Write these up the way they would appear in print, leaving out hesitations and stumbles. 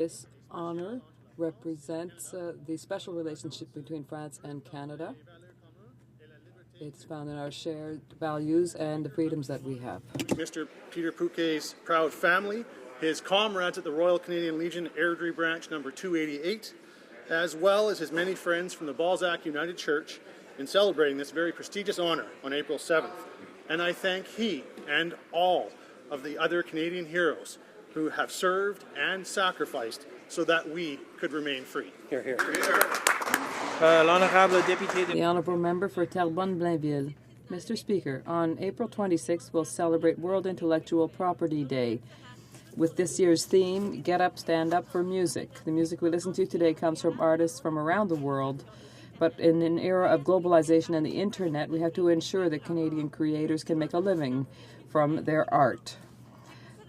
This honor represents the special relationship between France and Canada. It's found in our shared values and the freedoms that we have. Mr. Peter Pouquet's proud family, his comrades at the Royal Canadian Legion Airdrie Branch number 288, as well as his many friends from the Balzac United Church in celebrating this very prestigious honor on April 7th. And I thank he and all of the other Canadian heroes who have served and sacrificed so that we could remain free. Here, here. The Honourable Member for Terrebonne-Blainville. Mr. Speaker, on April 26th, we'll celebrate World Intellectual Property Day with this year's theme, Get Up, Stand Up for Music. The music we listen to today comes from artists from around the world, but in an era of globalization and the internet, we have to ensure that Canadian creators can make a living from their art.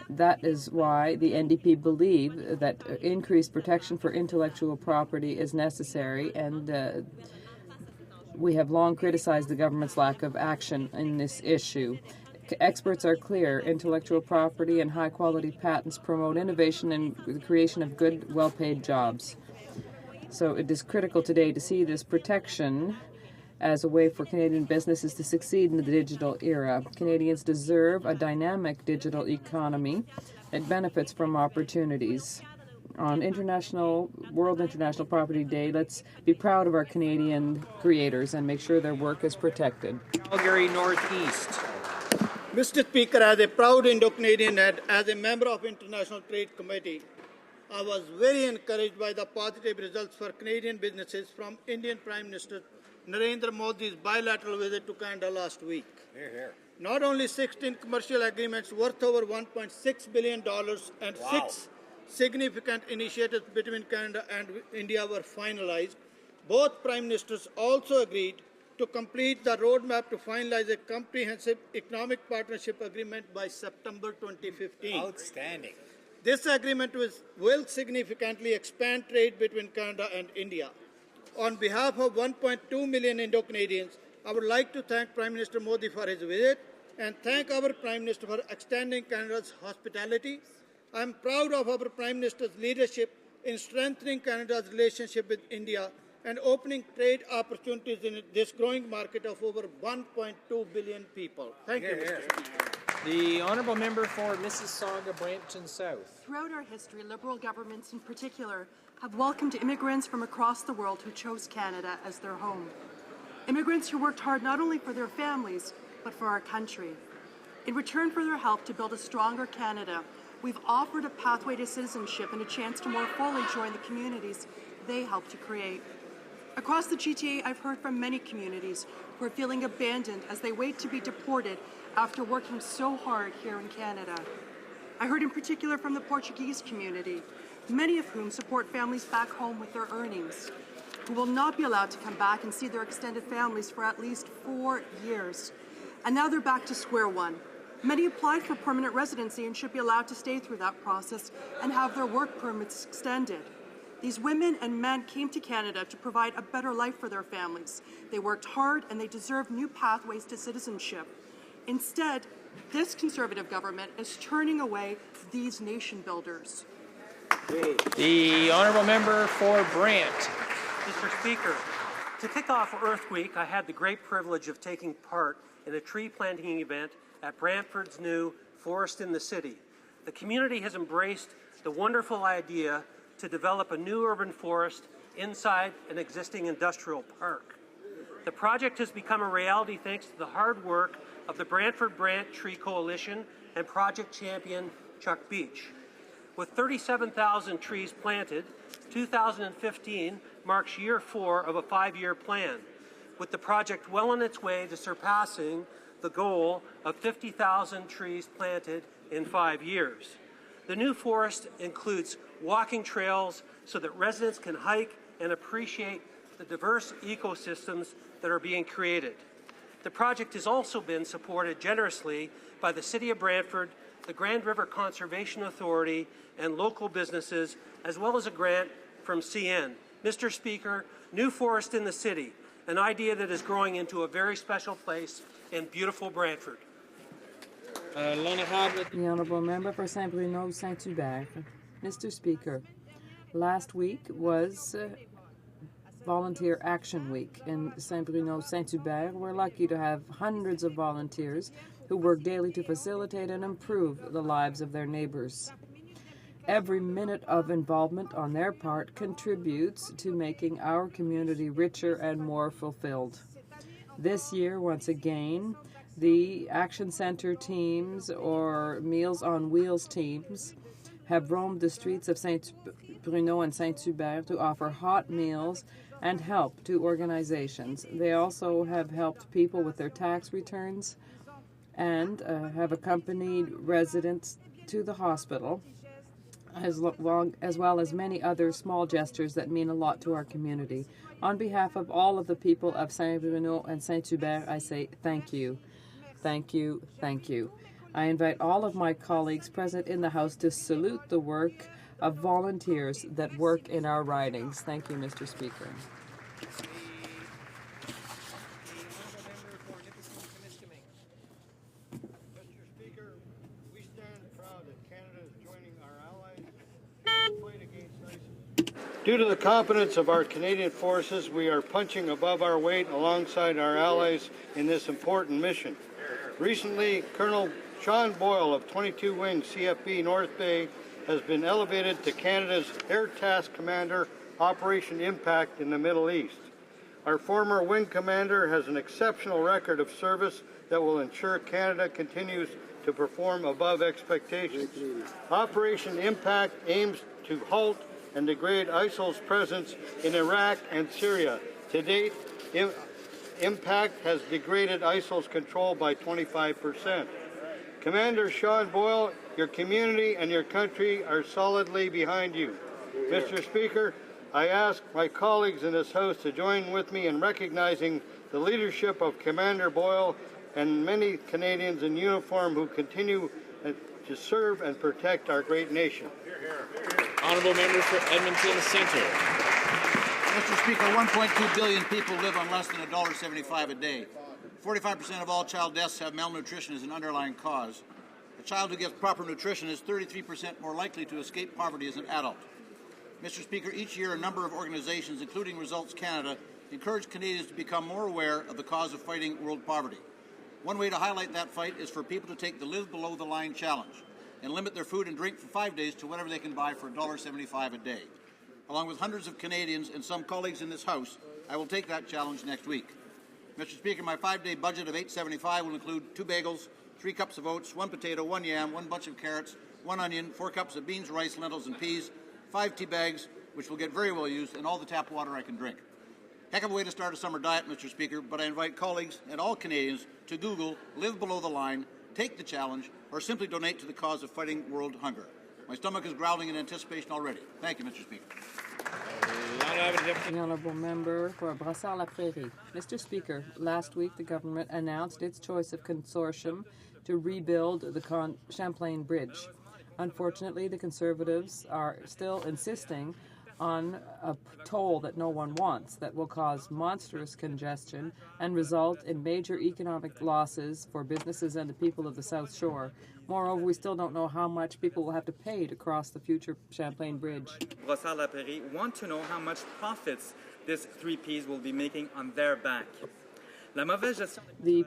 That is why the NDP believe that increased protection for intellectual property is necessary, and we have long criticized the government's lack of action in this issue. Experts are clear. Intellectual property and high-quality patents promote innovation and the creation of good, well-paid jobs. So it is critical today to see this protection as a way for Canadian businesses to succeed in the digital era. Canadians deserve a dynamic digital economy that benefits from opportunities. On World International Property Day, let's be proud of our Canadian creators and make sure their work is protected. Calgary Northeast. Mr. Speaker, as a proud Indo-Canadian and as a member of International Trade Committee, I was very encouraged by the positive results for Canadian businesses from Indian Prime Minister Narendra Modi's bilateral visit to Canada last week. Here, here. Not only 16 commercial agreements worth over $1.6 billion and 6 significant initiatives between Canada and India were finalized, both Prime Ministers also agreed to complete the roadmap to finalize a comprehensive economic partnership agreement by September 2015. Outstanding. This agreement will significantly expand trade between Canada and India. On behalf of 1.2 million Indo-Canadians, I would like to thank Prime Minister Modi for his visit and thank our Prime Minister for extending Canada's hospitality. I am proud of our Prime Minister's leadership in strengthening Canada's relationship with India and opening trade opportunities in this growing market of over 1.2 billion people. Thank you, Mr. Speaker. The Honourable Member for Mississauga, Brampton South. Throughout our history, Liberal governments in particular have welcomed immigrants from across the world who chose Canada as their home. Immigrants who worked hard not only for their families, but for our country. In return for their help to build a stronger Canada, we've offered a pathway to citizenship and a chance to more fully join the communities they helped to create. Across the GTA, I've heard from many communities who are feeling abandoned as they wait to be deported after working so hard here in Canada. I heard in particular from the Portuguese community, many of whom support families back home with their earnings, who will not be allowed to come back and see their extended families for at least 4 years. And now they're back to square one. Many applied for permanent residency and should be allowed to stay through that process and have their work permits extended. These women and men came to Canada to provide a better life for their families. They worked hard and they deserve new pathways to citizenship. Instead, this Conservative government is turning away these nation builders. The Honourable Member for Brant. Mr. Speaker, to kick off Earth Week, I had the great privilege of taking part in a tree planting event at Brantford's new Forest in the City. The community has embraced the wonderful idea to develop a new urban forest inside an existing industrial park. The project has become a reality thanks to the hard work of the Brantford Brant Tree Coalition and project champion Chuck Beach. With 37,000 trees planted, 2015 marks year 4 of a 5-year plan, with the project well on its way to surpassing the goal of 50,000 trees planted in 5 years. The new forest includes walking trails so that residents can hike and appreciate the diverse ecosystems that are being created. The project has also been supported generously by the City of Brantford, the Grand River Conservation Authority, and local businesses, as well as a grant from CN. Mr. Speaker, new forest in the city, an idea that is growing into a very special place in beautiful Brantford. The Honourable Member for Saint-Bruno, Saint-Hubert. Mr. Speaker, Last week was Volunteer Action Week in Saint-Bruno, Saint-Hubert. We're lucky to have hundreds of volunteers who work daily to facilitate and improve the lives of their neighbors. Every minute of involvement on their part contributes to making our community richer and more fulfilled. This year, once again, the Action Center teams or Meals on Wheels teams have roamed the streets of Saint-Bruno and Saint-Hubert to offer hot meals and help to organizations. They also have helped people with their tax returns and have accompanied residents to the hospital, as well as many other small gestures that mean a lot to our community. On behalf of all of the people of Saint-Bruno and Saint-Hubert, I say thank you, thank you, thank you. I invite all of my colleagues present in the House to salute the work of volunteers that work in our ridings. Thank you, Mr. Speaker. Due to the competence of our Canadian forces, we are punching above our weight alongside our allies in this important mission. Recently, Colonel Sean Boyle of 22 Wing CFB North Bay has been elevated to Canada's Air Task Commander, Operation Impact in the Middle East. Our former wing commander has an exceptional record of service that will ensure Canada continues to perform above expectations. Operation Impact aims to halt and degrade ISIL's presence in Iraq and Syria. To date, Impact has degraded ISIL's control by 25%. Commander Sean Boyle, your community and your country are solidly behind you. Mr. Speaker, I ask my colleagues in this House to join with me in recognizing the leadership of Commander Boyle and many Canadians in uniform who continue to serve and protect our great nation. Honourable member for Edmonton Centre. Mr. Speaker, 1.2 billion people live on less than $1.75 a day. 45% of all child deaths have malnutrition as an underlying cause. A child who gets proper nutrition is 33% more likely to escape poverty as an adult. Mr. Speaker, each year a number of organizations, including Results Canada, encourage Canadians to become more aware of the cause of fighting world poverty. One way to highlight that fight is for people to take the Live Below the Line challenge and limit their food and drink for 5 days to whatever they can buy for $1.75 a day. Along with hundreds of Canadians and some colleagues in this House, I will take that challenge next week. Mr. Speaker, my 5-day budget of $8.75 will include 2 bagels, 3 cups of oats, 1 potato, 1 yam, 1 bunch of carrots, 1 onion, 4 cups of beans, rice, lentils, and peas, 5 tea bags, which will get very well used, and all the tap water I can drink. Heck of a way to start a summer diet, Mr. Speaker, but I invite colleagues and all Canadians to Google Live Below the Line, take the challenge, or simply donate to the cause of fighting world hunger. My stomach is growling in anticipation already. Thank you, Mr. Speaker. The Honourable Member for Brassard-la-Prairie. Mr. Speaker, last week the government announced its choice of consortium to rebuild the Champlain Bridge. Unfortunately, the Conservatives are still insisting on a toll that no one wants that will cause monstrous congestion and result in major economic losses for businesses and the people of the South Shore. Moreover, we still don't know how much people will have to pay to cross the future Champlain Bridge. Brassard-la-Prairie want to know how much profits this 3Ps will be making on their back. The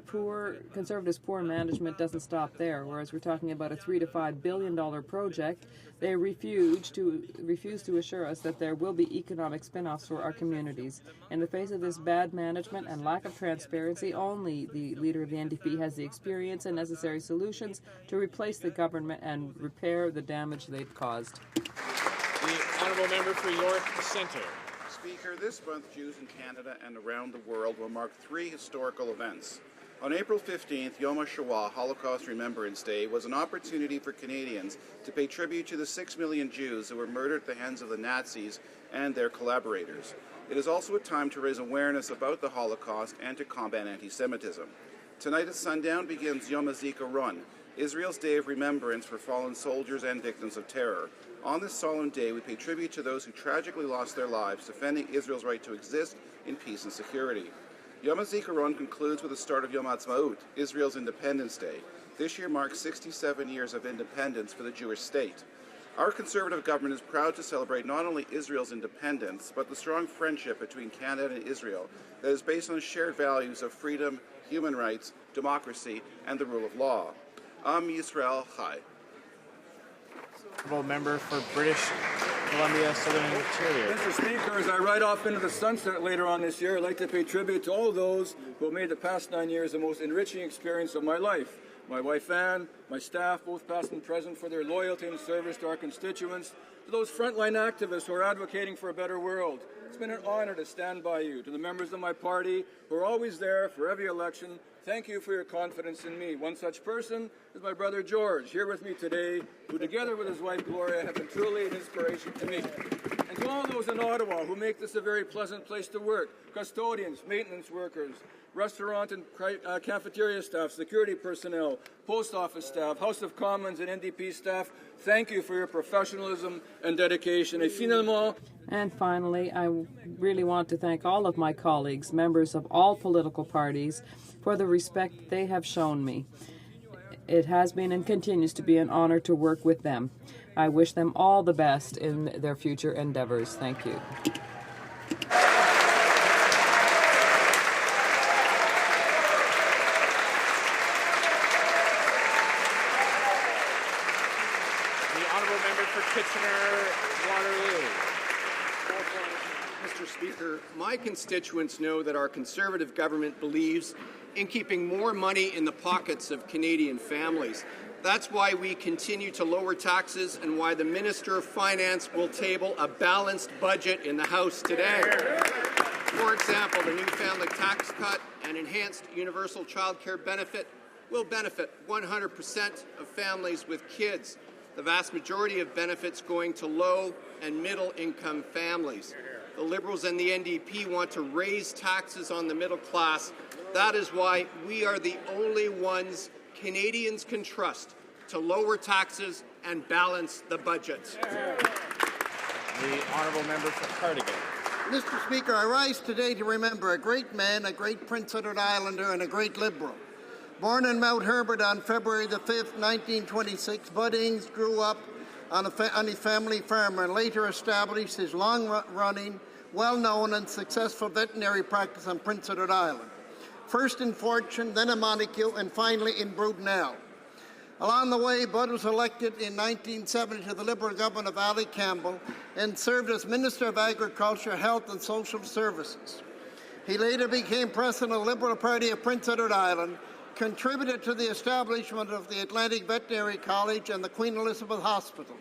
Conservatives' poor management doesn't stop there. Whereas we're talking about a $3 to $5 billion project, they refuse to assure us that there will be economic spin-offs for our communities. In the face of this bad management and lack of transparency, only the leader of the NDP has the experience and necessary solutions to replace the government and repair the damage they've caused. The honourable member for York Centre. Speaker, this month Jews in Canada and around the world will mark 3 historical events. On April 15th, Yom HaShoah, Holocaust Remembrance Day, was an opportunity for Canadians to pay tribute to the 6 million Jews who were murdered at the hands of the Nazis and their collaborators. It is also a time to raise awareness about the Holocaust and to combat anti-Semitism. Tonight at sundown begins Yom HaZikaron, Israel's Day of Remembrance for fallen soldiers and victims of terror. On this solemn day, we pay tribute to those who tragically lost their lives defending Israel's right to exist in peace and security. Yom HaZikaron concludes with the start of Yom HaAtzmaut, Israel's Independence Day. This year marks 67 years of independence for the Jewish state. Our Conservative government is proud to celebrate not only Israel's independence, but the strong friendship between Canada and Israel that is based on shared values of freedom, human rights, democracy, and the rule of law. Am Yisrael Chai. Honourable member for British Columbia Southern Interior. Mr. Speaker, as I ride off into the sunset later on this year, I'd like to pay tribute to all those who have made the past 9 years the most enriching experience of my life. My wife Anne, my staff, both past and present, for their loyalty and service to our constituents, to those frontline activists who are advocating for a better world. It's been an honor to stand by you. To the members of my party who are always there for every election, thank you for your confidence in me. One such person is my brother George, here with me today, who together with his wife Gloria have been truly an inspiration to me. And to all those in Ottawa who make this a very pleasant place to work, custodians, maintenance workers, restaurant and cafeteria staff, security personnel, post office staff, House of Commons and NDP staff, thank you for your professionalism and dedication. Et finalement, and finally, I really want to thank all of my colleagues, members of all political parties, for the respect they have shown me. It has been and continues to be an honor to work with them. I wish them all the best in their future endeavors. Thank you. Kitchener-Waterloo. Mr. Speaker, my constituents know that our Conservative government believes in keeping more money in the pockets of Canadian families. That's why we continue to lower taxes and why the Minister of Finance will table a balanced budget in the House today. For example, the new family tax cut and enhanced universal child care benefit will benefit 100% of families with kids. The vast majority of benefits going to low and middle income families. The Liberals and the NDP want to raise taxes on the middle class. That is why we are the only ones Canadians can trust to lower taxes and balance the budget. The honourable member for Cardigan. Mr. Speaker, I rise today to remember a great man, a great Prince Edward Islander, and a great Liberal. Born in Mount Herbert on February the 5th, 1926, Bud Ings grew up on his family farm and later established his long-running, well-known and successful veterinary practice on Prince Edward Island. First in Fortune, then in Montague, and finally in Brudenell. Along the way, Bud was elected in 1970 to the Liberal government of Ali Campbell and served as Minister of Agriculture, Health and Social Services. He later became President of the Liberal Party of Prince Edward Island, contributed to the establishment of the Atlantic Veterinary College and the Queen Elizabeth Hospital,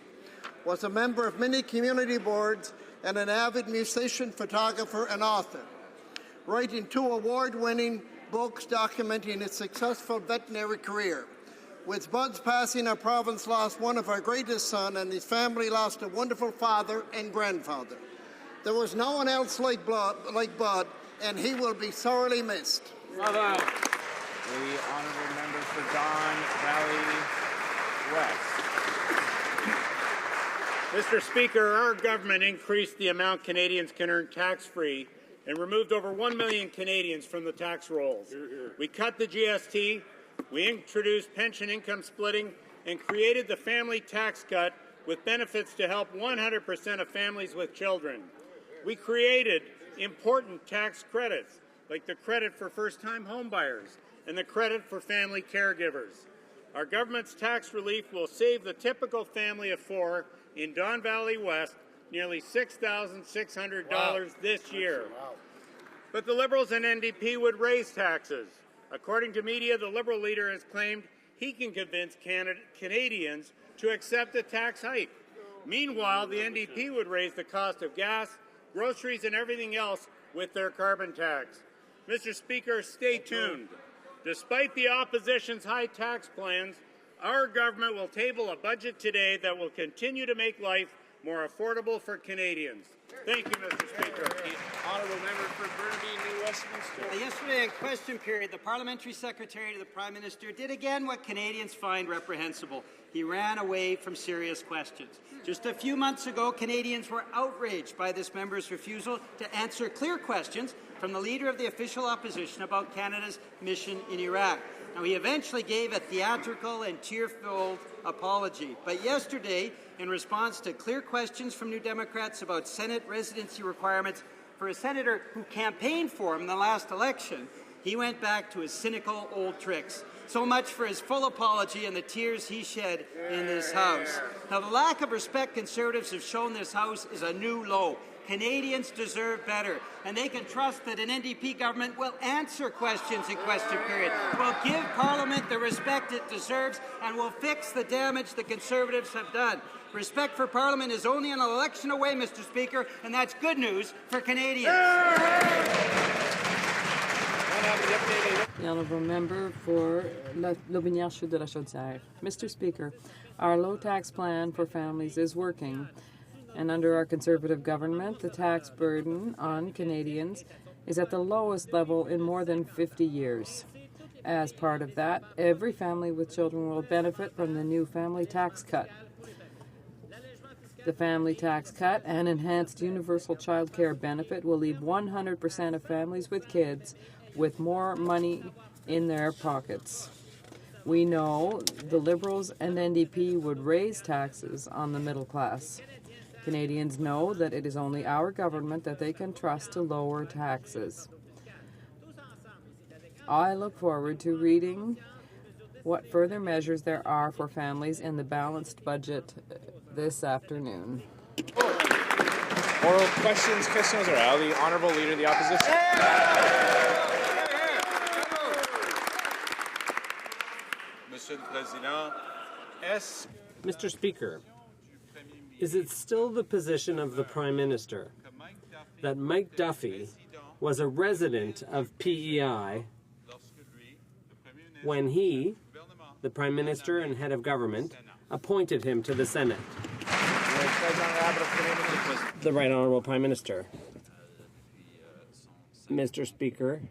was a member of many community boards, and an avid musician, photographer, and author, writing 2 award-winning books documenting his successful veterinary career. With Bud's passing, our province lost one of our greatest sons, and his family lost a wonderful father and grandfather. There was no one else like Bud, and he will be sorely missed. Bravo. The honourable member for Don Valley West. Mr. Speaker, our government increased the amount Canadians can earn tax-free and removed over 1 million Canadians from the tax rolls. We cut the GST, we introduced pension income splitting, and created the family tax cut with benefits to help 100% of families with children. We created important tax credits, like the credit for first-time homebuyers and the credit for family caregivers. Our government's tax relief will save the typical family of 4 in Don Valley West nearly $6,600 this year. But the Liberals and NDP would raise taxes. According to media, the Liberal leader has claimed he can convince Canadians to accept a tax hike. Meanwhile, the NDP would raise the cost of gas, groceries, and everything else with their carbon tax. Mr. Speaker, stay tuned. Despite the opposition's high tax plans, our government will table a budget today that will continue to make life more affordable for Canadians. Thank you, Mr. Speaker. The honourable member for Burnaby, New Westminster. Yesterday in question period, the Parliamentary Secretary to the Prime Minister did again what Canadians find reprehensible. He ran away from serious questions. Just a few months ago, Canadians were outraged by this member's refusal to answer clear questions from the Leader of the Official Opposition about Canada's mission in Iraq. Now, he eventually gave a theatrical and tear-filled apology. But yesterday, in response to clear questions from New Democrats about Senate residency requirements for a senator who campaigned for him in the last election, he went back to his cynical old tricks. So much for his full apology and the tears he shed in this House. Now, the lack of respect Conservatives have shown this House is a new low. Canadians deserve better, and they can trust that an NDP government will answer questions in question period, will give Parliament the respect it deserves, and will fix the damage the Conservatives have done. Respect for Parliament is only an election away, Mr. Speaker, and that's good news for Canadians. The honourable member for Lotbinière-Chutes de la Chaudière. Mr. Speaker, our low tax plan for families is working, and under our Conservative government, the tax burden on Canadians is at the lowest level in more than 50 years. As part of that, every family with children will benefit from the new family tax cut. The family tax cut and enhanced universal child care benefit will leave 100% of families with kids with more money in their pockets. We know the Liberals and NDP would raise taxes on the middle class. Canadians know that it is only our government that they can trust to lower taxes. I look forward to reading what further measures there are for families in the balanced budget this afternoon. Oral questions, questions orales. The Honourable Leader of the Opposition. Monsieur le Président, Mr. Speaker, is it still the position of the Prime Minister that Mike Duffy was a resident of PEI when he, the Prime Minister and head of government, appointed him to the Senate? The Right Honourable Prime Minister. Mr. Speaker,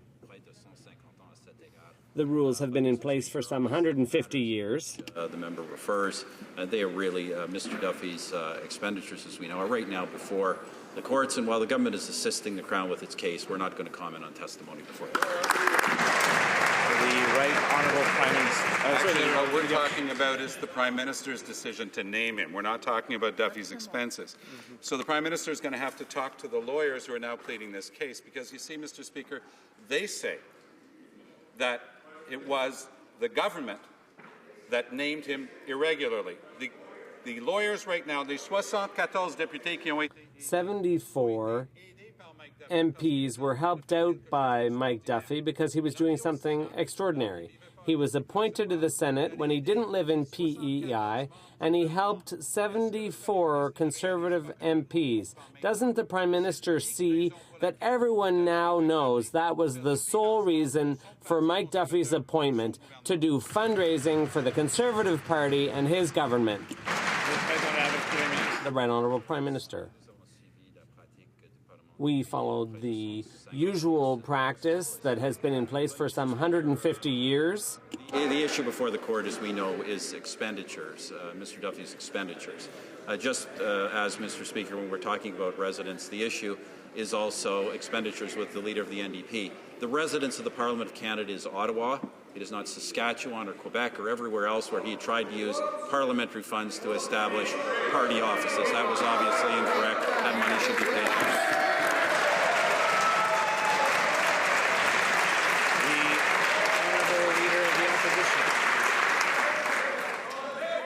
the rules have been in place for some 150 years. The member refers. They are really Mr. Duffy's expenditures, as we know, are right now before the courts. And while the government is assisting the Crown with its case, we're not going to comment on testimony before the court. The Right Honourable Prime Minister. Actually, what we're talking about is the Prime Minister's decision to name him. We're not talking about Duffy's expenses. So the Prime Minister is going to have to talk to the lawyers who are now pleading this case, because you see, Mr. Speaker, they say that it was the government that named him irregularly. The lawyers right now, the 74 députés qui ont été 74 MPs were helped out by Mike Duffy because he was doing something extraordinary. He was appointed to the Senate when he didn't live in PEI, and he helped 74 Conservative MPs. Doesn't the Prime Minister see that everyone now knows that was the sole reason for Mike Duffy's appointment, to do fundraising for the Conservative Party and his government? The Right Honourable Prime Minister. We followed the usual practice that has been in place for some 150 years. The issue before the court, as we know, is expenditures, Mr. Duffy's expenditures. Just as, Mr. Speaker, when we're talking about residents, the issue is also expenditures with the Leader of the NDP. The residence of the Parliament of Canada is Ottawa. It is not Saskatchewan or Quebec or everywhere else where he tried to use parliamentary funds to establish party offices. That was obviously incorrect. That money should be paid back.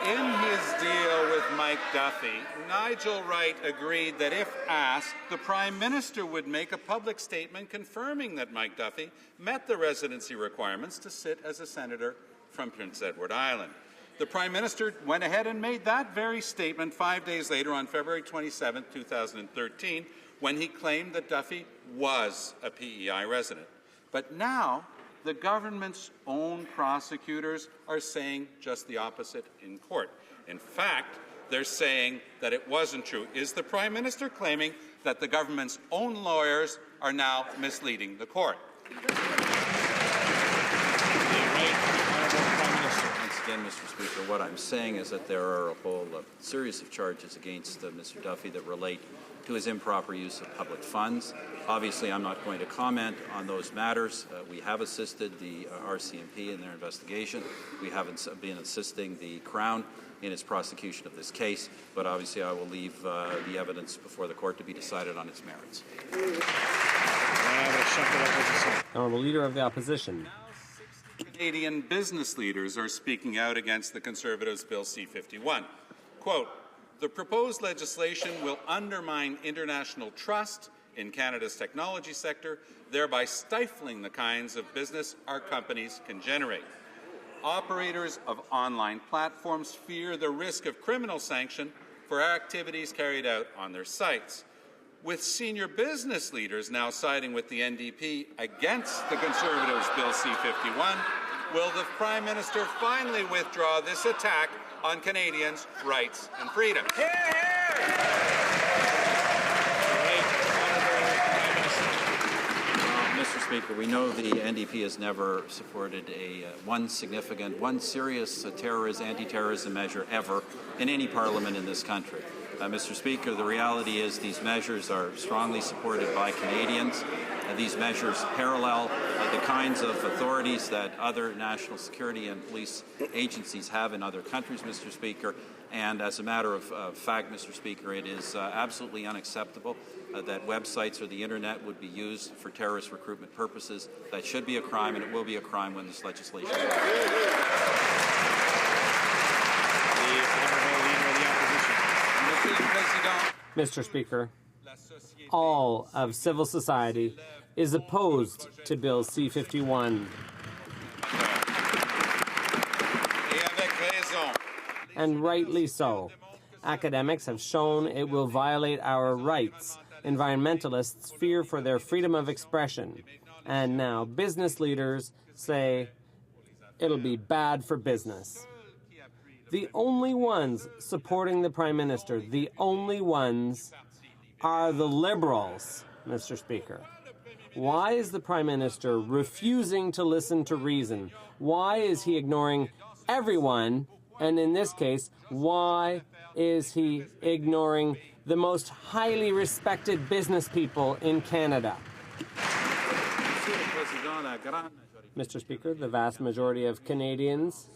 In his deal with Mike Duffy, Nigel Wright agreed that if asked, the Prime Minister would make a public statement confirming that Mike Duffy met the residency requirements to sit as a senator from Prince Edward Island. The Prime Minister went ahead and made that very statement 5 days later on February 27, 2013, when he claimed that Duffy was a PEI resident. But now, the government's own prosecutors are saying just the opposite in court. In fact, they're saying that it wasn't true. Is the Prime Minister claiming that the government's own lawyers are now misleading the court? Once again, Mr. Speaker, what I'm saying is that there are a whole series of charges against Mr. Duffy that relate to his improper use of public funds. Obviously, I'm not going to comment on those matters. We have assisted the RCMP in their investigation. We haven't been assisting the Crown in its prosecution of this case, but obviously I will leave the evidence before the court to be decided on its merits. Honourable Leader of the Opposition. Canadian business leaders are speaking out against the Conservatives' Bill C-51. Quote, "The proposed legislation will undermine international trust in Canada's technology sector, thereby stifling the kinds of business our companies can generate. Operators of online platforms fear the risk of criminal sanction for activities carried out on their sites. With senior business leaders now siding with the NDP against the Conservatives' Bill C-51, will the Prime Minister finally withdraw this attack on Canadians' rights and freedoms?" Mr. Speaker, we know the NDP has never supported one serious anti-terrorism measure ever in any parliament in this country. Mr. Speaker, the reality is these measures are strongly supported by Canadians. These measures parallel the kinds of authorities that other national security and police agencies have in other countries, Mr. Speaker. And as a matter of fact, Mr. Speaker, it is absolutely unacceptable that websites or the internet would be used for terrorist recruitment purposes. That should be a crime, and it will be a crime when this legislation is Mr. Speaker, all of civil society is opposed to Bill C-51. And rightly so. Academics have shown it will violate our rights. Environmentalists fear for their freedom of expression. And now business leaders say it'll be bad for business. The only ones supporting the Prime Minister, the only ones, are the Liberals, Mr. Speaker. Why is the Prime Minister refusing to listen to reason? Why is he ignoring everyone? And in this case, why is he ignoring the most highly respected business people in Canada? Mr. Speaker, the vast majority of Canadians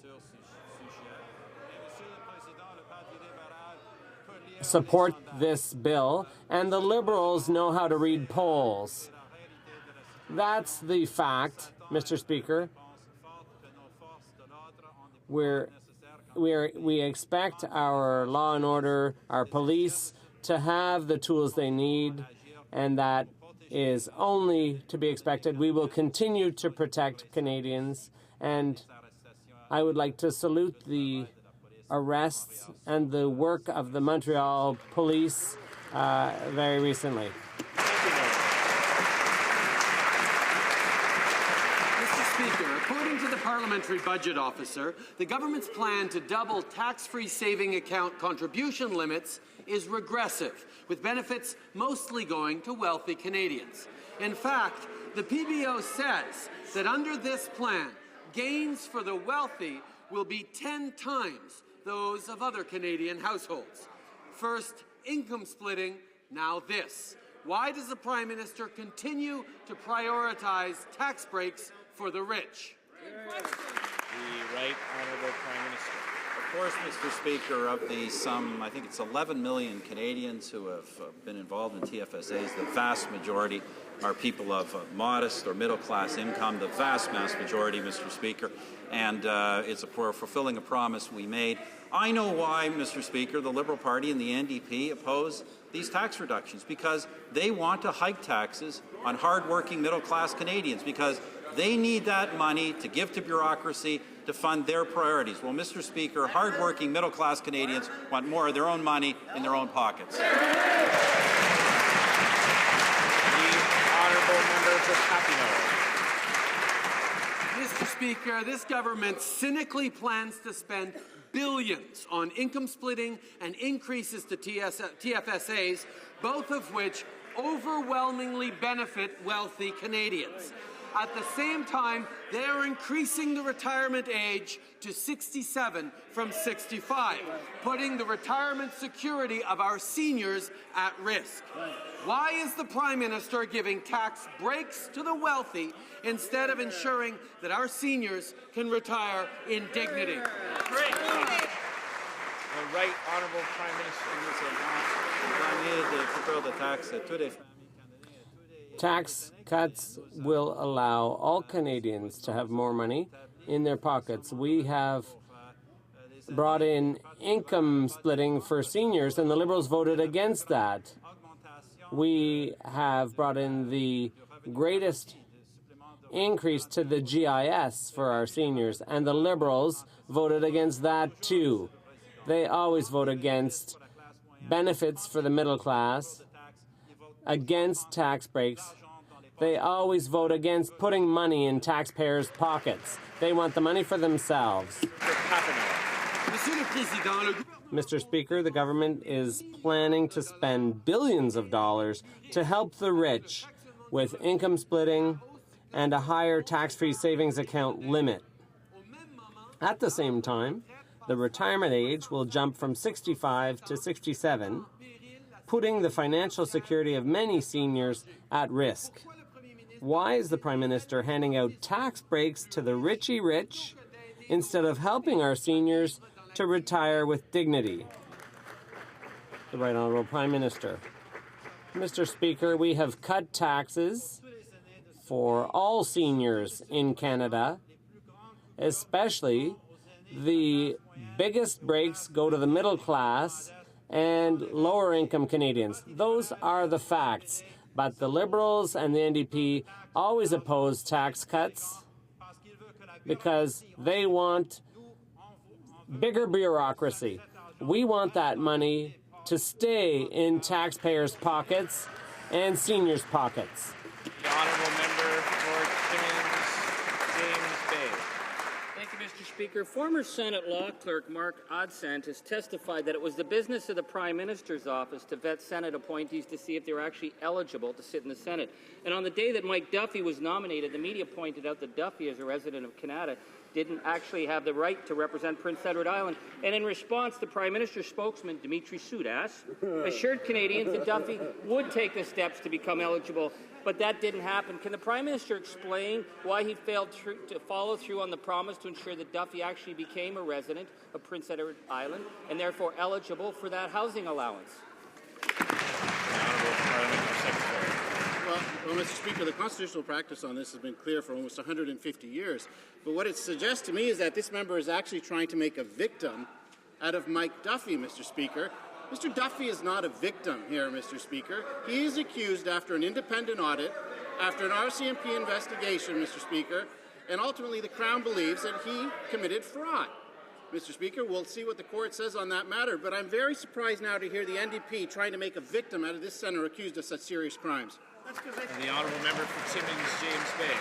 support this bill, and the Liberals know how to read polls. That's the fact, Mr. Speaker. We expect our law and order, our police, to have the tools they need, and that is only to be expected. We will continue to protect Canadians, and I would like to salute the arrests and the work of the Montreal police very recently. Mr. Speaker, according to the Parliamentary Budget Officer, the government's plan to double tax-free saving account contribution limits is regressive, with benefits mostly going to wealthy Canadians. In fact, the PBO says that under this plan, gains for the wealthy will be 10 times those of other Canadian households. First, income splitting, now this. Why does the Prime Minister continue to prioritize tax breaks for the rich? The Right Honourable Prime Minister. Of course, Mr. Speaker, of the I think it's 11 million Canadians who have been involved in TFSAs, the vast majority are people of modest or middle-class income, the vast majority, Mr. Speaker, and it's fulfilling a promise we made. I know why, Mr. Speaker, the Liberal Party and the NDP oppose these tax reductions, because they want to hike taxes on hard-working middle-class Canadians, because they need that money to give to bureaucracy to fund their priorities. Well, Mr. Speaker, hard-working middle-class Canadians want more of their own money in their own pockets. Mr. Speaker, this government cynically plans to spend billions on income splitting and increases to TFSAs, both of which overwhelmingly benefit wealthy Canadians. At the same time, they are increasing the retirement age to 67 from 65, putting the retirement security of our seniors at risk. Why is the Prime Minister giving tax breaks to the wealthy instead of ensuring that our seniors can retire in dignity? The Right Honourable Prime Minister. Tax cuts will allow all Canadians to have more money in their pockets. We have brought in income splitting for seniors, and the Liberals voted against that. We have brought in the greatest increase to the GIS for our seniors, and the Liberals voted against that too. They always vote against benefits for the middle class, against tax breaks. They always vote against putting money in taxpayers' pockets. They want the money for themselves. Mr. Speaker, the government is planning to spend billions of dollars to help the rich with income splitting and a higher tax-free savings account limit. At the same time, the retirement age will jump from 65 to 67, putting the financial security of many seniors at risk. Why is the Prime Minister handing out tax breaks to the richy rich instead of helping our seniors to retire with dignity? The Right Honourable Prime Minister. Mr. Speaker, we have cut taxes for all seniors in Canada, especially the biggest breaks go to the middle class and lower income Canadians. Those are the facts. But the Liberals and the NDP always oppose tax cuts because they want bigger bureaucracy. We want that money to stay in taxpayers' pockets and seniors' pockets. The Honourable Member for Timmins, James Bay. Thank you, Mr. Speaker. Former Senate Law Clerk Mark Odsant has testified that it was the business of the Prime Minister's office to vet Senate appointees to see if they were actually eligible to sit in the Senate. And on the day that Mike Duffy was nominated, the media pointed out that Duffy, as a resident of Canada, didn't actually have the right to represent Prince Edward Island. And in response, the Prime Minister's spokesman, Dimitri Soudas, assured Canadians that Duffy would take the steps to become eligible, but that didn't happen. Can the Prime Minister explain why he failed to follow through on the promise to ensure that Duffy actually became a resident of Prince Edward Island and therefore eligible for that housing allowance? Well, Mr. Speaker, the constitutional practice on this has been clear for almost 150 years. But what it suggests to me is that this member is actually trying to make a victim out of Mike Duffy, Mr. Speaker. Mr. Duffy is not a victim here, Mr. Speaker. He is accused after an independent audit, after an RCMP investigation, Mr. Speaker, and ultimately the Crown believes that he committed fraud. Mr. Speaker, we'll see what the court says on that matter, but I'm very surprised now to hear the NDP trying to make a victim out of this senator accused of such serious crimes. And the Honourable Member for Timmins, James Bay.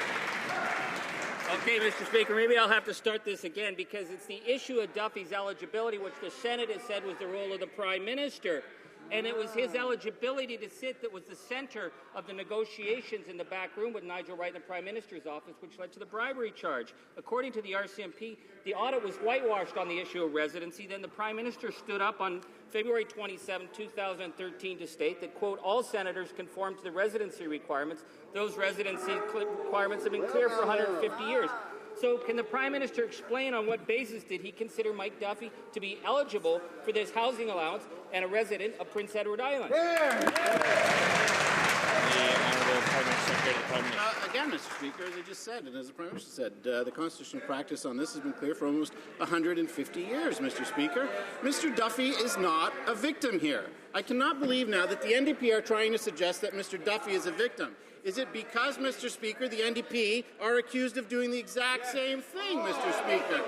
Okay, Mr. Speaker, maybe I'll have to start this again because it's the issue of Duffy's eligibility, which the Senate has said was the role of the Prime Minister. And it was his eligibility to sit that was the center of the negotiations in the back room with Nigel Wright in the Prime Minister's office, which led to the bribery charge. According to the RCMP, the audit was whitewashed on the issue of residency. Then the Prime Minister stood up on February 27, 2013 to state that, quote, all senators conform to the residency requirements. Those residency requirements have been clear for 150 years. So can the Prime Minister explain on what basis did he consider Mike Duffy to be eligible for this housing allowance and a resident of Prince Edward Island? Again, Mr. Speaker, as I just said, and as the Prime Minister said, the constitutional practice on this has been clear for almost 150 years, Mr. Speaker. Mr. Duffy is not a victim here. I cannot believe now that the NDP are trying to suggest that Mr. Duffy is a victim. Is it because, Mr. Speaker, the NDP are accused of doing the exact same thing, Mr. Speaker?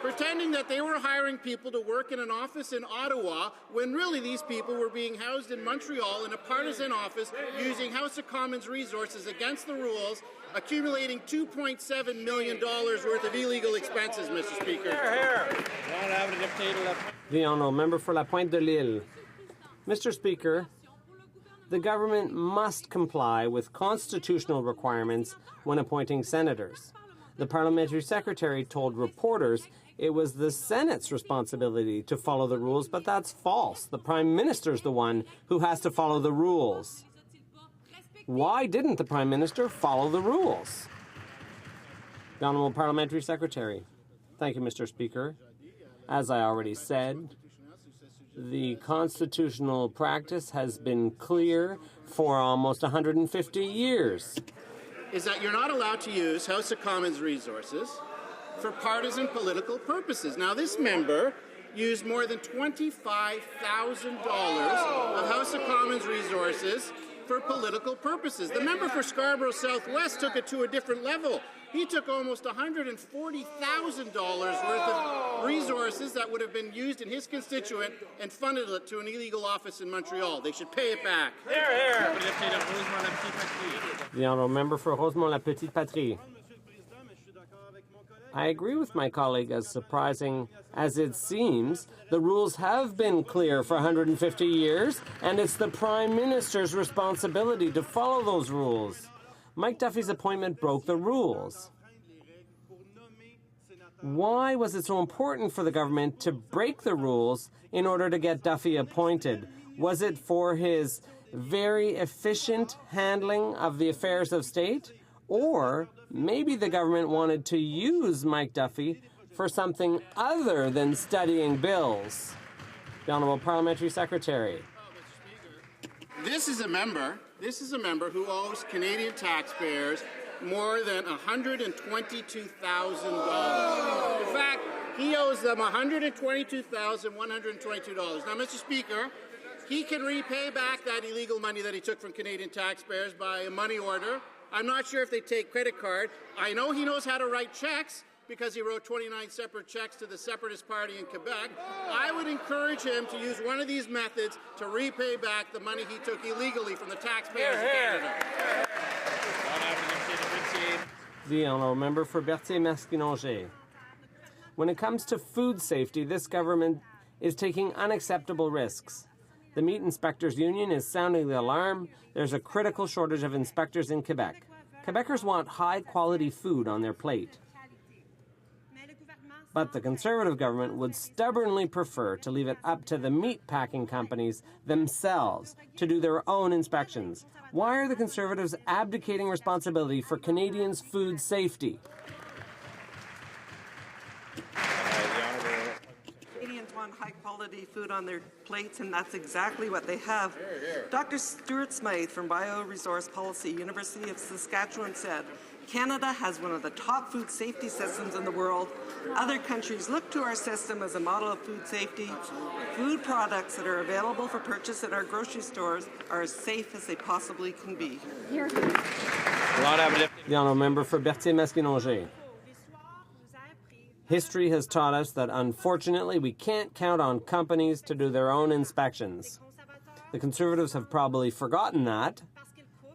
Pretending that they were hiring people to work in an office in Ottawa when really these people were being housed in Montreal in a partisan office using House of Commons resources against the rules, accumulating $2.7 million worth of illegal expenses, Mr. Speaker. The Honourable Member for La Pointe de l'Île. Mr. Speaker, The government must comply with constitutional requirements when appointing senators. The parliamentary secretary told reporters it was the Senate's responsibility to follow the rules, but that's false. The Prime Minister's the one who has to follow the rules. Why didn't the Prime Minister follow the rules? The Honourable Parliamentary Secretary. Thank you, Mr. Speaker. As I already said, the constitutional practice has been clear for almost 150 years. Is that you're not allowed to use House of Commons resources for partisan political purposes. Now, this member used more than $25,000 of House of Commons resources for political purposes. The member for Scarborough Southwest took it to a different level. He took almost $140,000 worth of resources that would have been used in his constituent and funded it to an illegal office in Montreal. They should pay it back. The Honourable Member for Rosemont-la-Petite-Patrie. I agree with my colleague, as surprising as it seems. The rules have been clear for 150 years, and it's the Prime Minister's responsibility to follow those rules. Mike Duffy's appointment broke the rules. Why was it so important for the government to break the rules in order to get Duffy appointed? Was it for his very efficient handling of the affairs of state? Or maybe the government wanted to use Mike Duffy for something other than studying bills? The Honourable Parliamentary Secretary. This is a member who owes Canadian taxpayers more than $122,000. In fact, he owes them $122,122. Now, Mr. Speaker, he can repay back that illegal money that he took from Canadian taxpayers by a money order. I'm not sure if they take credit card. I know he knows how to write checks because he wrote 29 separate checks to the Separatist Party in Quebec. I would encourage him to use one of these methods to repay back the money he took illegally from the taxpayers of Canada. The Honourable Member for Berthier-Masquinongé. When it comes to food safety, this government is taking unacceptable risks. The Meat Inspectors Union is sounding the alarm. There's a critical shortage of inspectors in Quebec. Quebecers want high-quality food on their plate. But the Conservative government would stubbornly prefer to leave it up to the meat packing companies themselves to do their own inspections. Why are the Conservatives abdicating responsibility for Canadians' food safety? Canadians want high-quality food on their plates, and that's exactly what they have. Dr. Stuart Smythe from Bioresource Policy, University of Saskatchewan, said, Canada has one of the top food safety systems in the world. Other countries look to our system as a model of food safety. Food products that are available for purchase at our grocery stores are as safe as they possibly can be. The Honourable Member for Berthier-Masquinongé. History has taught us that, unfortunately, we can't count on companies to do their own inspections. The Conservatives have probably forgotten that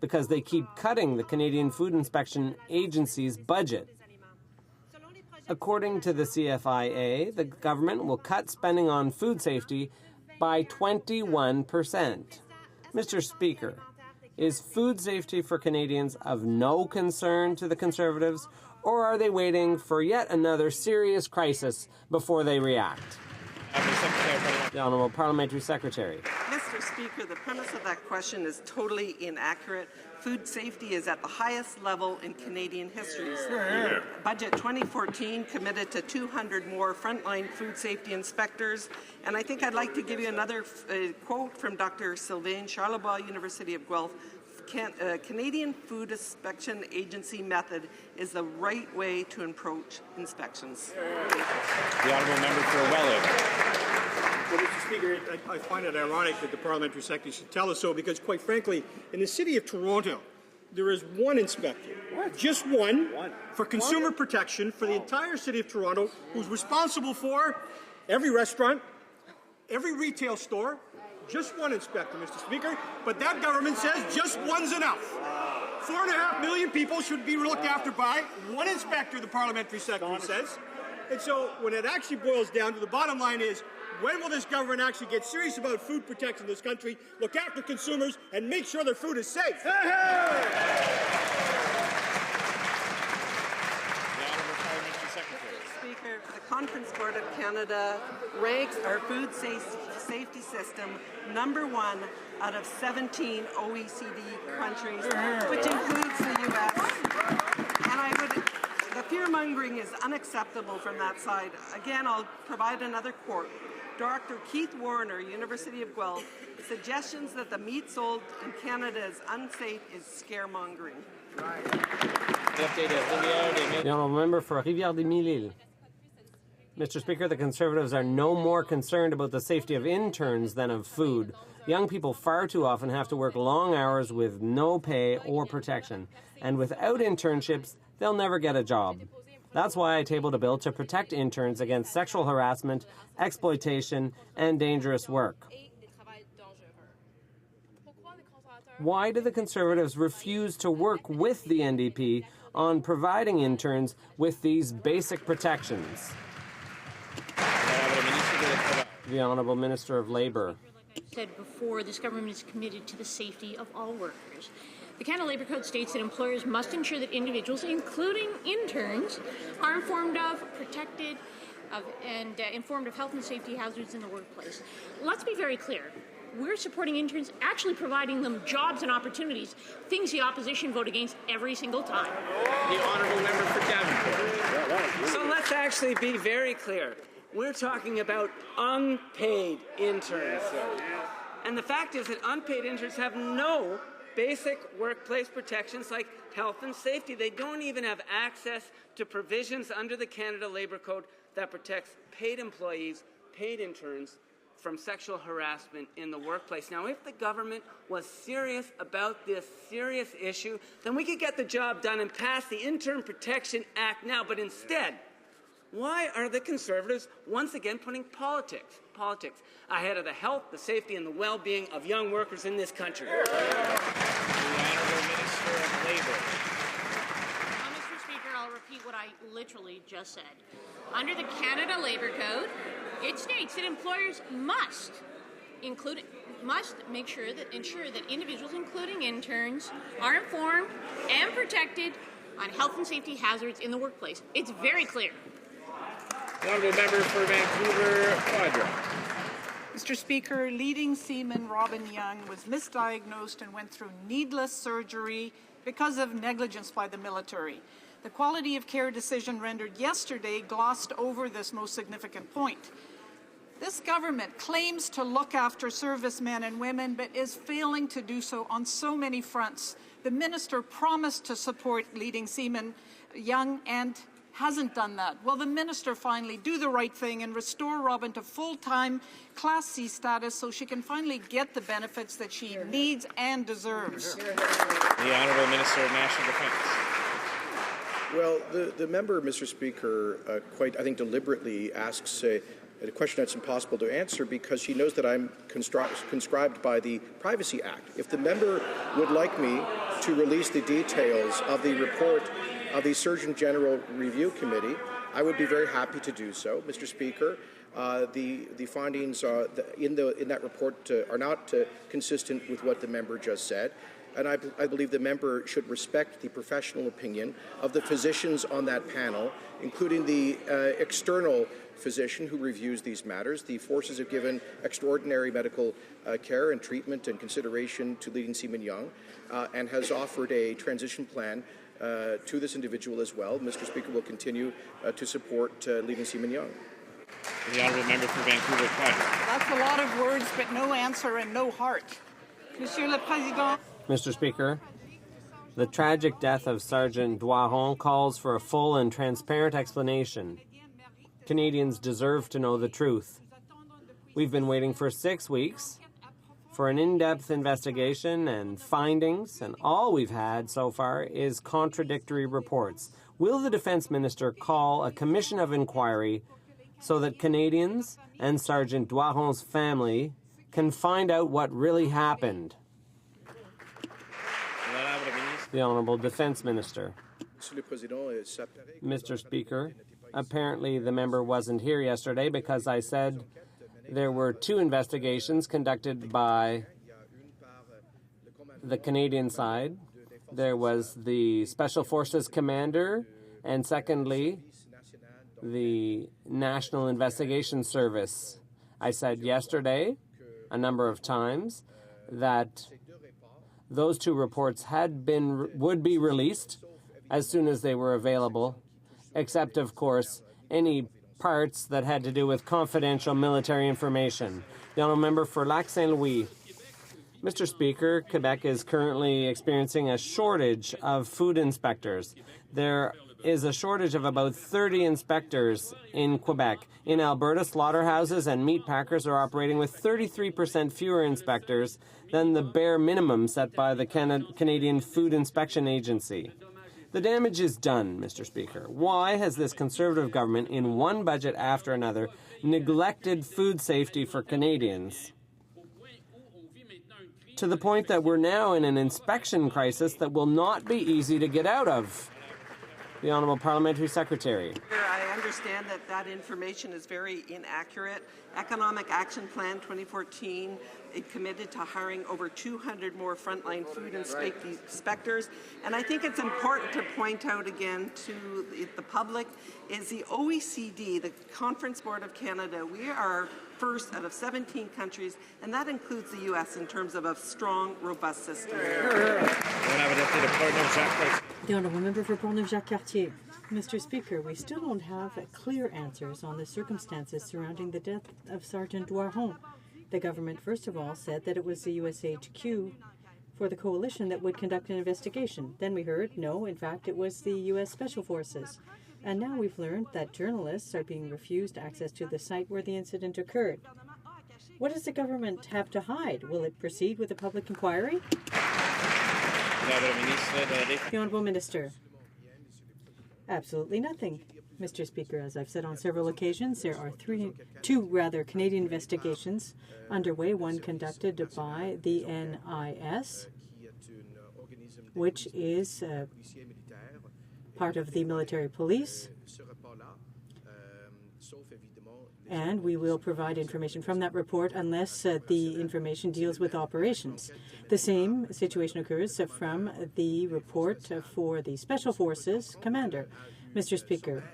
because they keep cutting the Canadian Food Inspection Agency's budget. According to the CFIA, the government will cut spending on food safety by 21%. Mr. Speaker, is food safety for Canadians of no concern to the Conservatives, or are they waiting for yet another serious crisis before they react? The Honourable Parliamentary Secretary. Mr. Speaker, the premise of that question is totally inaccurate. Food safety is at the highest level in Canadian history. Budget 2014 committed to 200 more frontline food safety inspectors. And I think I'd like to give you another quote from Dr. Sylvain Charlebois, University of Guelph. Canadian Food Inspection Agency method is the right way to approach inspections. The Honourable Member for Welland. Well, Mr. Speaker, I find it ironic that the Parliamentary Secretary should tell us so because, quite frankly, in the City of Toronto, there is one inspector, just one, for consumer protection for the entire City of Toronto, who's responsible for every restaurant, every retail store. Just one inspector, Mr. Speaker, but that government says just one's enough. 4.5 million people should be looked after by one inspector, the Parliamentary Secretary says. And so when it actually boils down to the bottom line is, when will this government actually get serious about food protection in this country, look after consumers, and make sure their food is safe? Speaker, the Conference Board of Canada ranks our food safety system #1 out of 17 OECD countries, which includes the U.S. And the fear-mongering is unacceptable from that side. Again, I'll provide another quote. Dr. Keith Warner, University of Guelph, suggestions that the meat sold in Canada is unsafe is scaremongering. The honourable member for Rivière-des-Mille-Îles. Mr. Speaker, the Conservatives are no more concerned about the safety of interns than of food. Young people far too often have to work long hours with no pay or protection. And without internships, they'll never get a job. That's why I tabled a bill to protect interns against sexual harassment, exploitation, and dangerous work. Why do the Conservatives refuse to work with the NDP on providing interns with these basic protections? The Honourable Minister of Labour. Said before, this government is committed to the safety of all workers. The Canada Labour Code states that employers must ensure that individuals, including interns, are informed of, protected, and informed of health and safety hazards in the workplace. Let's be very clear. We're supporting interns, actually providing them jobs and opportunities, things the opposition vote against every single time. The honourable member for Davenport. So let's actually be very clear. We're talking about unpaid interns. And the fact is that unpaid interns have no basic workplace protections like health and safety. They don't even have access to provisions under the Canada Labour Code that protects paid employees, paid interns, from sexual harassment in the workplace. Now, if the government was serious about this serious issue, then we could get the job done and pass the Intern Protection Act now. But instead, why are the Conservatives once again putting politics ahead of the health, the safety, and the well-being of young workers in this country? The Honourable Minister of Labour. Mr. Speaker, I'll repeat what I literally just said. Under the Canada Labour Code, it states that employers must ensure that individuals, including interns, are informed and protected on health and safety hazards in the workplace. It's very clear. The honourable member for Vancouver Quadra. Mr. Speaker, leading seaman Robin Young was misdiagnosed and went through needless surgery because of negligence by the military. The quality of care decision rendered yesterday glossed over this most significant point. This government claims to look after servicemen and women, but is failing to do so on so many fronts. The minister promised to support leading seaman Young and hasn't done that. Will the minister finally do the right thing and restore Robin to full-time Class C status so she can finally get the benefits that she needs and deserves? The Honourable Minister of National Defence. Well, the member, Mr. Speaker, quite, I think, deliberately asks a question that's impossible to answer because she knows that I'm conscribed by the Privacy Act. If the member would like me to release the details of the report of the Surgeon General Review Committee, I would be very happy to do so, Mr. Speaker. The findings in that report are not consistent with what the member just said. And I believe the member should respect the professional opinion of the physicians on that panel, including the external physician who reviews these matters. The forces have given extraordinary medical care and treatment and consideration to leading seaman Young and has offered a transition plan to this individual as well. Mr. Speaker will continue to support leading seaman Young. The honourable member for Vancouver Quadra. That's a lot of words, but no answer and no heart. Monsieur le Président. Mr. Speaker, the tragic death of Sergeant Doiron calls for a full and transparent explanation. Canadians deserve to know the truth. We've been waiting for 6 weeks for an in-depth investigation and findings, and all we've had so far is contradictory reports. Will the Defence Minister call a commission of inquiry so that Canadians and Sergeant Doiron's family can find out what really happened? The Honourable Defence Minister. Mr. Speaker, Apparently, the member wasn't here yesterday because I said there were 2 investigations conducted by the Canadian side. There was the Special Forces Commander, and secondly, the National Investigation Service. I said yesterday, a number of times, that those 2 reports would be released as soon as they were available, except, of course, any parts that had to do with confidential military information. The honourable member for Lac-Saint-Louis. Mr. Speaker, Quebec is currently experiencing a shortage of food inspectors. There is a shortage of about 30 inspectors in Quebec. In Alberta, slaughterhouses and meat packers are operating with 33% fewer inspectors than the bare minimum set by the Canadian Food Inspection Agency. The damage is done, Mr. Speaker. Why has this Conservative government, in one budget after another, neglected food safety for Canadians? To the point that we're now in an inspection crisis that will not be easy to get out of. The Honourable Parliamentary Secretary. I understand that information is very inaccurate. Economic Action Plan 2014, it committed to hiring over 200 more frontline food inspectors. And I think it's important to point out again to the public is the OECD, the Conference Board of Canada. We are first out of 17 countries, and that includes the U.S. in terms of a strong, robust system. The Honourable Member for Portneuf-Jacques-Cartier. Mr. Speaker, we still don't have clear answers on the circumstances surrounding the death of Sergeant Doiron. The government, first of all, said that it was the USHQ for the coalition that would conduct an investigation. Then we heard, no, in fact, it was the U.S. Special Forces. And now we've learned that journalists are being refused access to the site where the incident occurred. What does the government have to hide? Will it proceed with a public inquiry? The Honourable Minister. Absolutely nothing, Mr. Speaker. As I've said on several occasions, there are two Canadian investigations underway, one conducted by the NIS, which is part of the military police, and we will provide information from that report unless the information deals with operations. The same situation occurs from the report for the Special Forces Commander. Mr. Speaker,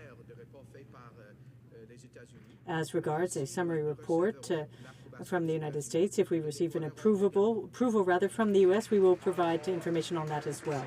as regards a summary report from the United States, if we receive an approval from the U.S., we will provide information on that as well.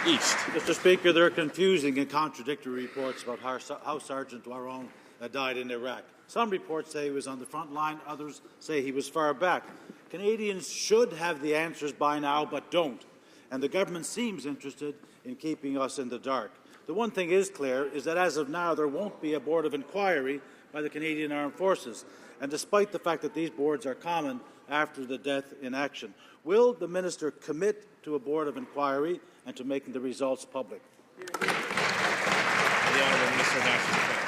East. Mr. Speaker, there are confusing and contradictory reports about how Sergeant Doiron died in Iraq. Some reports say he was on the front line, others say he was far back. Canadians should have the answers by now, but don't. And the government seems interested in keeping us in the dark. The one thing is clear is that as of now, there won't be a board of inquiry by the Canadian Armed Forces. And despite the fact that these boards are common after the death in action, will the Minister commit to a board of inquiry and to making the results public? The Honourable Minister of National Defence.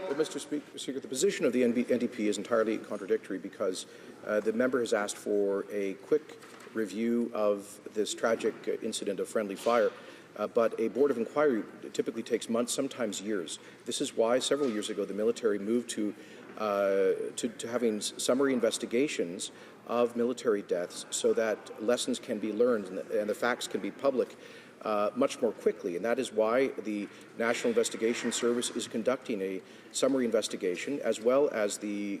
Well, Mr. Speaker, the position of the NDP is entirely contradictory because the member has asked for a quick review of this tragic incident of friendly fire. But a board of inquiry typically takes months, sometimes years. This is why several years ago the military moved to having summary investigations of military deaths so that lessons can be learned and the facts can be public much more quickly. And that is why the National Investigation Service is conducting a summary investigation, as well as the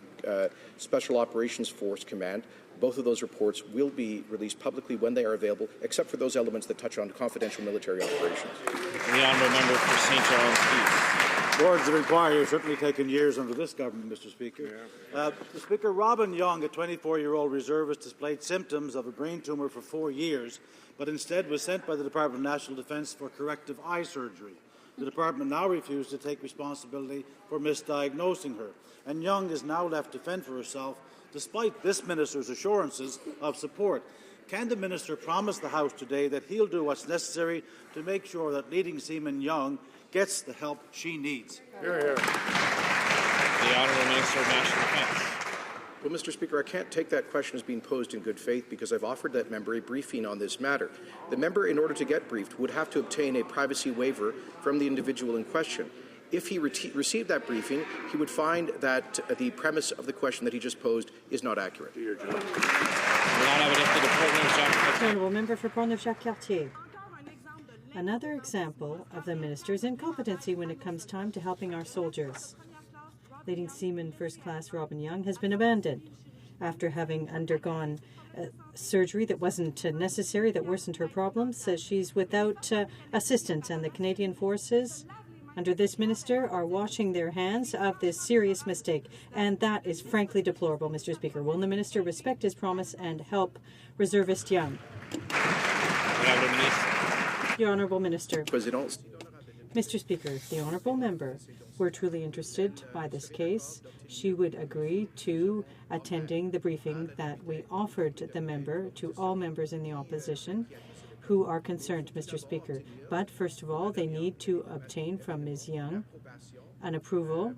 Special Operations Force Command. Both of those reports will be released publicly when they are available, except for those elements that touch on confidential military operations. The Honourable Member for St. John's East. Boards of inquiry have certainly taken years under this government, Mr. Speaker. Mr. Speaker, Robin Young, a 24-year-old reservist, displayed symptoms of a brain tumour for 4 years, but instead was sent by the Department of National Defence for corrective eye surgery. The department now refused to take responsibility for misdiagnosing her, and Young is now left to fend for herself despite this minister's assurances of support. Can the minister promise the House today that he'll do what's necessary to make sure that leading seaman Young gets the help she needs? Hear, hear. The Honourable Minister of National Defence. Well, Mr. Speaker, I can't take that question as being posed in good faith because I've offered that member a briefing on this matter. The member, in order to get briefed, would have to obtain a privacy waiver from the individual in question. if he received that briefing, he would find that the premise of the question that he just posed is not accurate. Honourable Member for Portneuf-Jacques-Cartier. Another example of the minister's incompetency when it comes time to helping our soldiers. Leading Seaman First Class Robin Young has been abandoned after having undergone surgery that wasn't necessary, that worsened her problems. She's without assistance, and the Canadian Forces, under this minister, are washing their hands of this serious mistake, and that is frankly deplorable, Mr. Speaker. Will the minister respect his promise and help Reservist Young? The Honourable Minister. Mr. Speaker, the Honourable Member, we're truly interested by this case. She would agree to attending the briefing that we offered the member to all members in the opposition who are concerned, Mr. Speaker. But first of all, they need to obtain from Ms. Young an approval,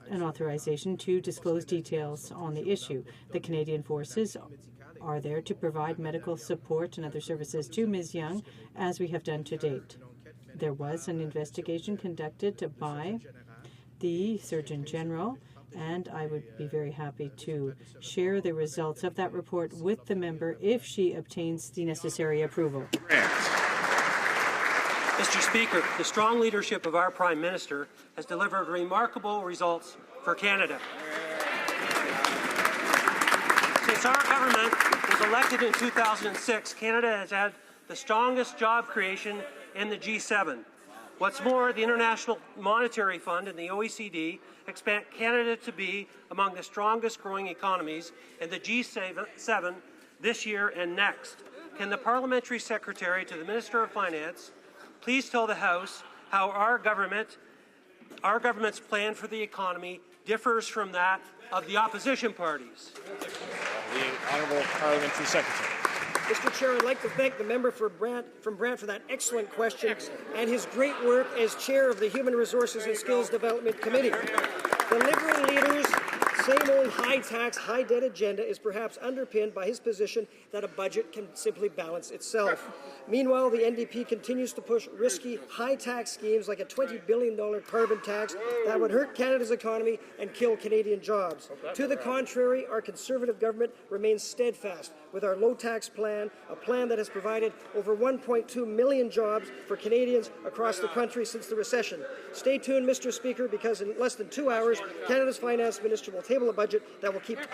an authorization to disclose details on the issue. The Canadian Forces are there to provide medical support and other services to Ms. Young, as we have done to date. There was an investigation conducted by the Surgeon General, and I would be very happy to share the results of that report with the member if she obtains the necessary approval. Mr. Speaker, the strong leadership of our Prime Minister has delivered remarkable results for Canada. Since our government was elected in 2006, Canada has had the strongest job creation in the G7. What's more, the International Monetary Fund and the OECD expect Canada to be among the strongest growing economies in the G7 this year and next. Can the Parliamentary Secretary to the Minister of Finance please tell the House how our government's plan for the economy differs from that of the opposition parties? The Honourable Parliamentary Secretary. Mr. Chair, I'd like to thank the member from Brant for that excellent question and his great work as chair of the Human Resources and Skills Development Committee. The Liberal leader's same old high-tax, high-debt agenda is perhaps underpinned by his position that a budget can simply balance itself. Meanwhile, the NDP continues to push risky, high-tax schemes like a $20 billion carbon tax that would hurt Canada's economy and kill Canadian jobs. To the contrary, our Conservative government remains steadfast with our low-tax plan, a plan that has provided over 1.2 million jobs for Canadians across the country since the recession. Stay tuned, Mr. Speaker, because in less than 2 hours, Canada's Finance Minister will table a budget that will keep... The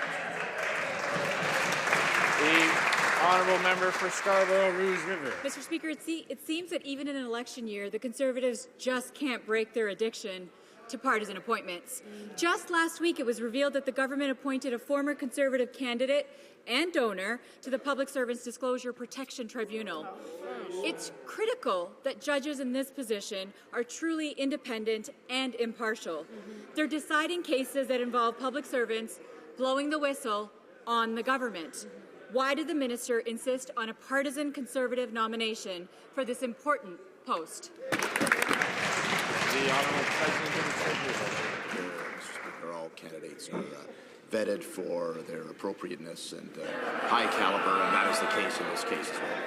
Honourable Member for Scarborough-Rouge River. Mr. Speaker, it seems that even in an election year, the Conservatives just can't break their addiction to partisan appointments. Just last week, it was revealed that the government appointed a former Conservative candidate and donor to the Public Servants Disclosure Protection Tribunal. It's critical that judges in this position are truly independent and impartial. They're deciding cases that involve public servants blowing the whistle on the government. Why did the minister insist on a partisan Conservative nomination for this important post? The Honourable President of the Treasury. Mr. Speaker, all candidates are vetted for their appropriateness and high caliber, and that is the case in this case as well.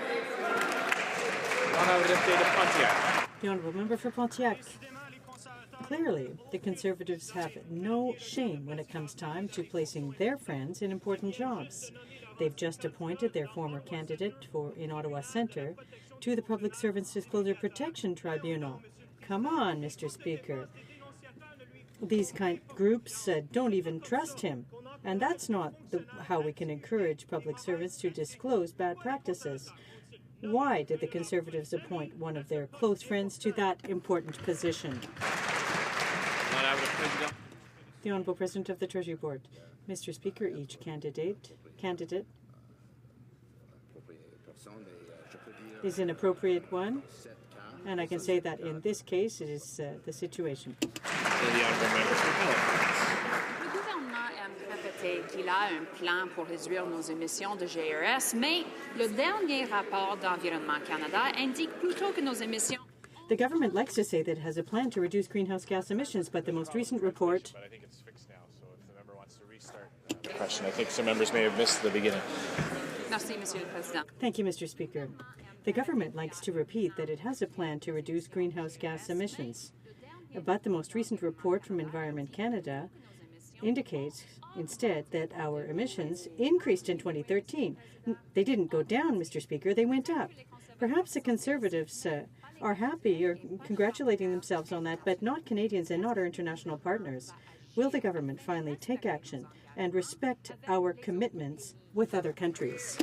The Honourable Member for Pontiac. Clearly, the Conservatives have no shame when it comes time to placing their friends in important jobs. They've just appointed their former candidate in Ottawa Centre to the Public Servants Disclosure Protection Tribunal. Come on, Mr. Speaker. These kind of groups don't even trust him. And that's not how we can encourage public servants to disclose bad practices. Why did the Conservatives appoint one of their close friends to that important position? The Honourable President of the Treasury Board. Mr. Speaker, each candidate is an appropriate one, and I can say that in this case it is the situation. Le gouvernement aime répéter qu'il a un plan pour réduire nos émissions de GES, mais le dernier rapport d'Environnement Canada indique plutôt que nos émissions... The government likes to say that it has a plan to reduce greenhouse gas emissions, but the most recent report... But I think it's fixed now, so if the member wants to restart the question, I think some members may have missed the beginning. Merci, Monsieur le Président. Thank you, Mr. Speaker. The government likes to repeat that it has a plan to reduce greenhouse gas emissions. But the most recent report from Environment Canada indicates instead that our emissions increased in 2013. They didn't go down, Mr. Speaker, they went up. Perhaps the Conservatives are happy or congratulating themselves on that, but not Canadians and not our international partners. Will the government finally take action and respect our commitments with other countries?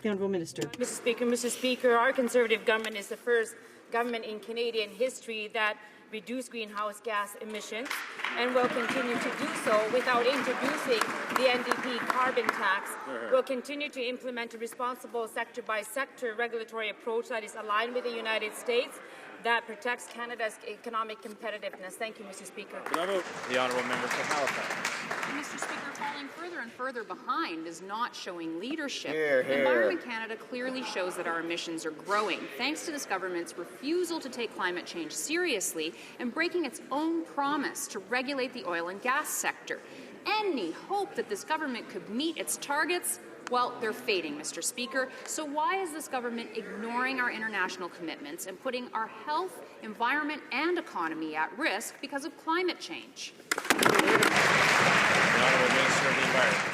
The Honourable Minister. Mr. Speaker, our Conservative government is the first government in Canadian history that reduced greenhouse gas emissions and will continue to do so without introducing the NDP carbon tax. We'll continue to implement a responsible sector-by-sector regulatory approach that is aligned with the United States that protects Canada's economic competitiveness. Thank you, Mr. Speaker. The Honourable Member for Halifax. Mr. Speaker, falling further and further behind is not showing leadership. Hear, hear. Environment Canada clearly shows that our emissions are growing, thanks to this government's refusal to take climate change seriously and breaking its own promise to regulate the oil and gas sector. Any hope that this government could meet its targets, well, they're fading, Mr. Speaker. So why is this government ignoring our international commitments and putting our health, environment, and economy at risk because of climate change? The Honourable Minister of the Environment.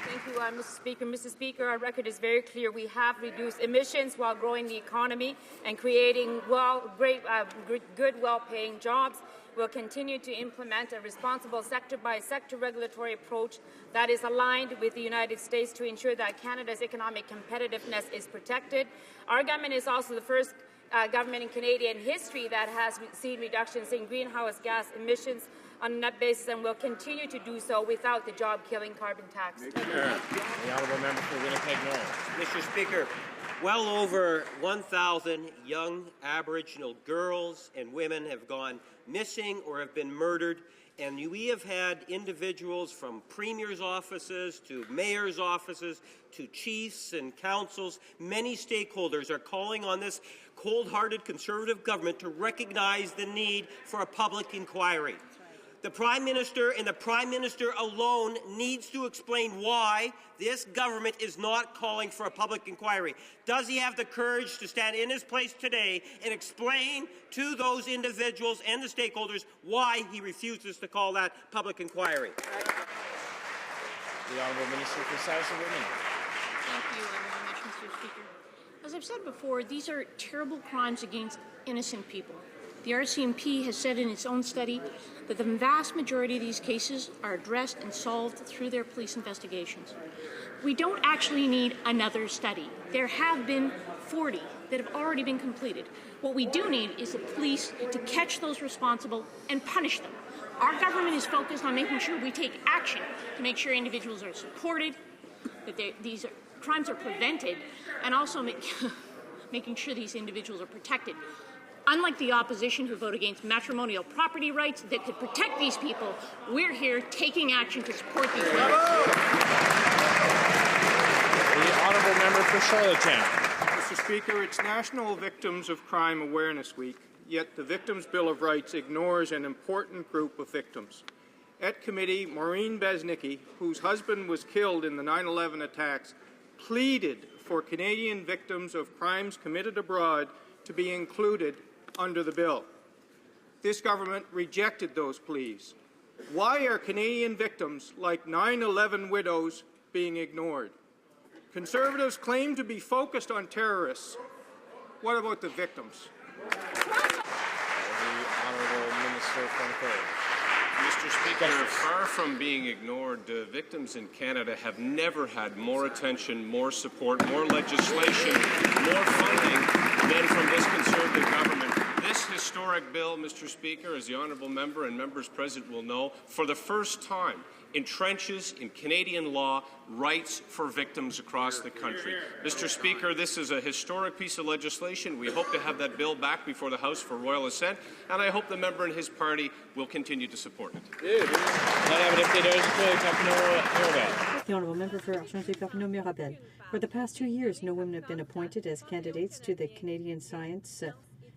Thank you, Mr. Speaker. Mr. Speaker, our record is very clear. We have reduced emissions while growing the economy and creating good, well-paying jobs. We'll continue to implement a responsible sector-by-sector regulatory approach that is aligned with the United States to ensure that Canada's economic competitiveness is protected. Our government is also the first government in Canadian history that has seen reductions in greenhouse gas emissions on a net basis and will continue to do so without the job-killing carbon tax. The Honourable Member for Winnipeg North. Mr. Speaker, well over 1,000 young Aboriginal girls and women have gone missing or have been murdered, and we have had individuals from premiers' offices to mayors' offices to chiefs and councils. Many stakeholders are calling on this cold-hearted Conservative government to recognize the need for a public inquiry. The Prime Minister and the Prime Minister alone needs to explain why this government is not calling for a public inquiry. Does he have the courage to stand in his place today and explain to those individuals and the stakeholders why he refuses to call that public inquiry? The Honourable Minister for Saskatchewan. Thank you very much, Mr. Speaker. As I've said before, these are terrible crimes against innocent people. The RCMP has said in its own study that the vast majority of these cases are addressed and solved through their police investigations. We don't actually need another study. There have been 40 that have already been completed. What we do need is the police to catch those responsible and punish them. Our government is focused on making sure we take action to make sure individuals are supported, that these crimes are prevented, and also making sure these individuals are protected. Unlike the opposition who vote against matrimonial property rights that could protect these people, we're here taking action to support these people. The Honourable Member for Charlottetown. Mr. Speaker, it's National Victims of Crime Awareness Week, yet the Victims' Bill of Rights ignores an important group of victims. At committee, Maureen Besnicki, whose husband was killed in the 9/11 attacks, pleaded for Canadian victims of crimes committed abroad to be included under the bill. This government rejected those pleas. Why are Canadian victims like 9/11 widows being ignored? Conservatives claim to be focused on terrorists. What about the victims? The Honourable Minister from Ontario. Mr. Speaker, far from being ignored, victims in Canada have never had more attention, more support, more legislation, more funding than from this Conservative government. This historic bill, Mr. Speaker, as the Honourable Member and members present will know, for the first time entrenches in Canadian law rights for victims across the country. Mr. Speaker, this is a historic piece of legislation. We hope to have that bill back before the House for royal assent, and I hope the member and his party will continue to support it. The Honourable Member for Argentière-Carpino-Mirabel. For the past 2 years, no women have been appointed as candidates to the Canadian Science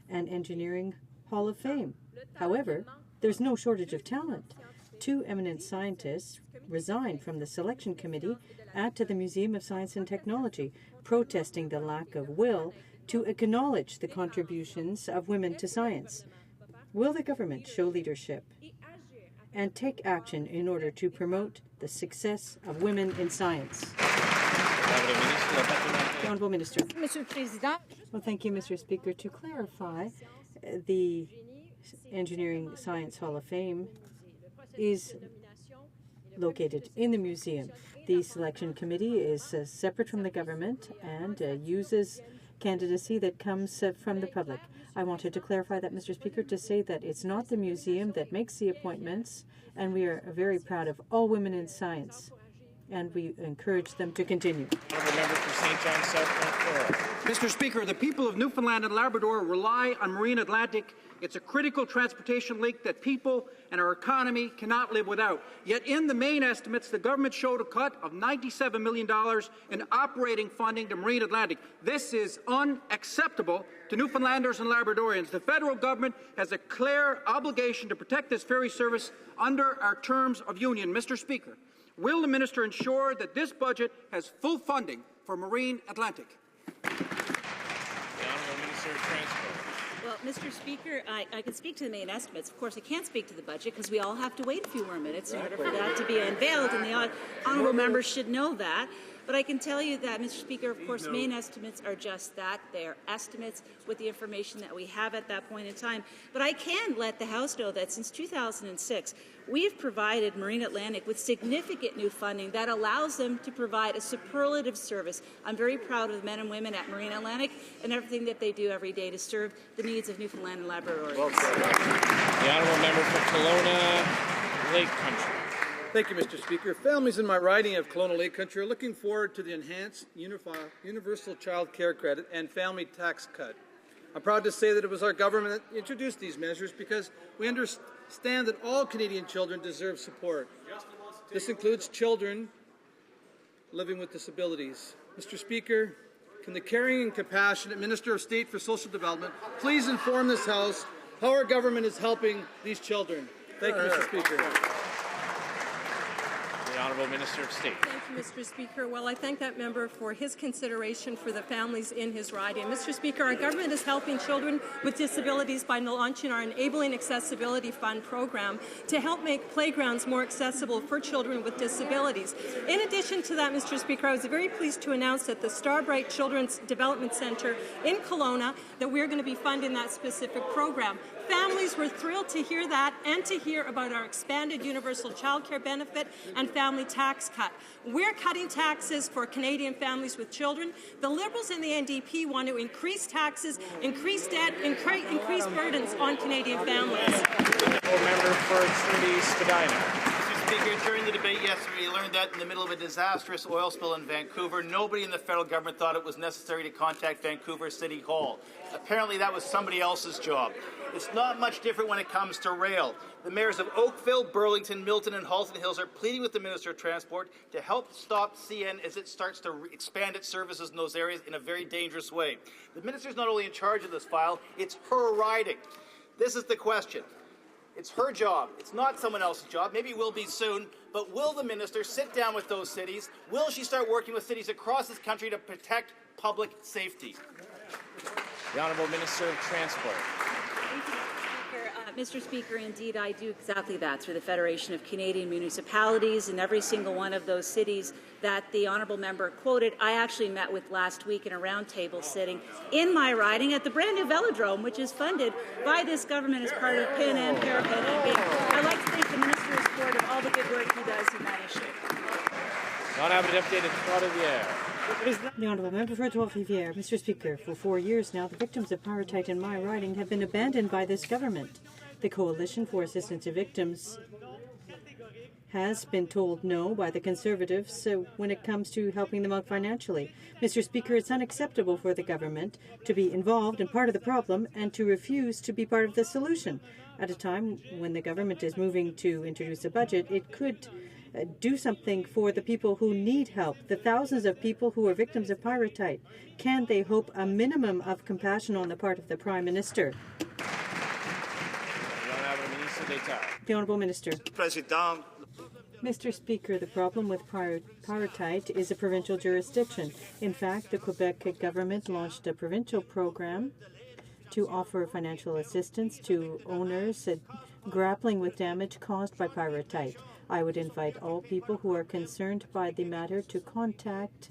and Engineering Hall of Fame. However, there's no shortage of talent. 2 eminent scientists resigned from the selection committee at the Museum of Science and Technology, protesting the lack of will to acknowledge the contributions of women to science. Will the government show leadership and take action in order to promote the success of women in science? The Honourable Minister. Well, thank you, Mr. Speaker. To clarify, the Engineering Science Hall of Fame is located in the museum. The selection committee is separate from the government and uses candidacy that comes from the public. I wanted to clarify that, Mr. Speaker, to say that it's not the museum that makes the appointments, and we are very proud of all women in science, and we encourage them to continue. Member for St. John South. Mr. Speaker, the people of Newfoundland and Labrador rely on Marine Atlantic. It's a critical transportation link that people and our economy cannot live without. Yet in the main estimates, the government showed a cut of $97 million in operating funding to Marine Atlantic. This is unacceptable to Newfoundlanders and Labradorians. The federal government has a clear obligation to protect this ferry service under our terms of union. Mr. Speaker, will the minister ensure that this budget has full funding for Marine Atlantic? The Honourable Minister of Transport. Well, Mr. Speaker, I can speak to the main estimates. Of course, I can't speak to the budget because we all have to wait a few more minutes in order for that to be unveiled, and the honourable members should know that. But I can tell you that, Mr. Speaker, of course, main estimates are just that. They are estimates with the information that we have at that point in time. But I can let the House know that since 2006, we've provided Marine Atlantic with significant new funding that allows them to provide a superlative service. I'm very proud of the men and women at Marine Atlantic and everything that they do every day to serve the needs of Newfoundland and Labrador. Well, the Honourable Member for Kelowna Lake Country. Thank you, Mr. Speaker. Families in my riding of Kelowna Lake Country are looking forward to the enhanced universal child care credit and family tax cut. I'm proud to say that it was our government that introduced these measures because we understand that all Canadian children deserve support. This includes children living with disabilities. Mr. Speaker, can the caring and compassionate Minister of State for Social Development please inform this House how our government is helping these children? Thank you, Mr. Speaker. The Honourable Minister of State. Thank you, Mr. Speaker. Well, I thank that member for his consideration for the families in his riding. Mr. Speaker, our government is helping children with disabilities by launching our Enabling Accessibility Fund program to help make playgrounds more accessible for children with disabilities. In addition to that, Mr. Speaker, I was very pleased to announce at the Starbright Children's Development Centre in Kelowna that we're going to be funding that specific program. Families were thrilled to hear that and to hear about our expanded universal childcare benefit and family tax cut. We're cutting taxes for Canadian families with children. The Liberals and the NDP want to increase taxes, increase debt, increase burdens on Canadian families. Member for Trinity Spadina. Speaker, during the debate yesterday, we learned that in the middle of a disastrous oil spill in Vancouver, nobody in the federal government thought it was necessary to contact Vancouver City Hall. Apparently that was somebody else's job. It's not much different when it comes to rail. The mayors of Oakville, Burlington, Milton and Halton Hills are pleading with the Minister of Transport to help stop CN as it starts to expand its services in those areas in a very dangerous way. The Minister is not only in charge of this file, it's her riding. This is the question. It's her job. It's not someone else's job. Maybe it will be soon. But will the minister sit down with those cities? Will she start working with cities across this country to protect public safety? The Honourable Minister of Transport. Mr. Speaker, indeed, I do exactly that through the Federation of Canadian Municipalities in every single one of those cities that the honourable member quoted. I actually met with last week in a roundtable sitting in my riding at the brand new velodrome, which is funded by this government as part of Pan Am Parapet. I'd like to thank the Minister of Sport of all the good work he does in that issue. Non-Honourable Deputy Trois-Rivières. The Honourable Member for Trois-Rivières. Mr. Speaker, for 4 years now, the victims of pyrrhotite in my riding have been abandoned by this government. The Coalition for Assistance to Victims has been told no by the Conservatives when it comes to helping them out financially. Mr. Speaker, it's unacceptable for the government to be involved in part of the problem and to refuse to be part of the solution. At a time when the government is moving to introduce a budget, it could do something for the people who need help, the thousands of people who are victims of pyrrhotite. Can they hope a minimum of compassion on the part of the Prime Minister? The Honourable Minister. Mr. Speaker, the problem with Pyrrhotite is a provincial jurisdiction. In fact, the Quebec government launched a provincial program to offer financial assistance to owners grappling with damage caused by pyrrhotite. I would invite all people who are concerned by the matter to contact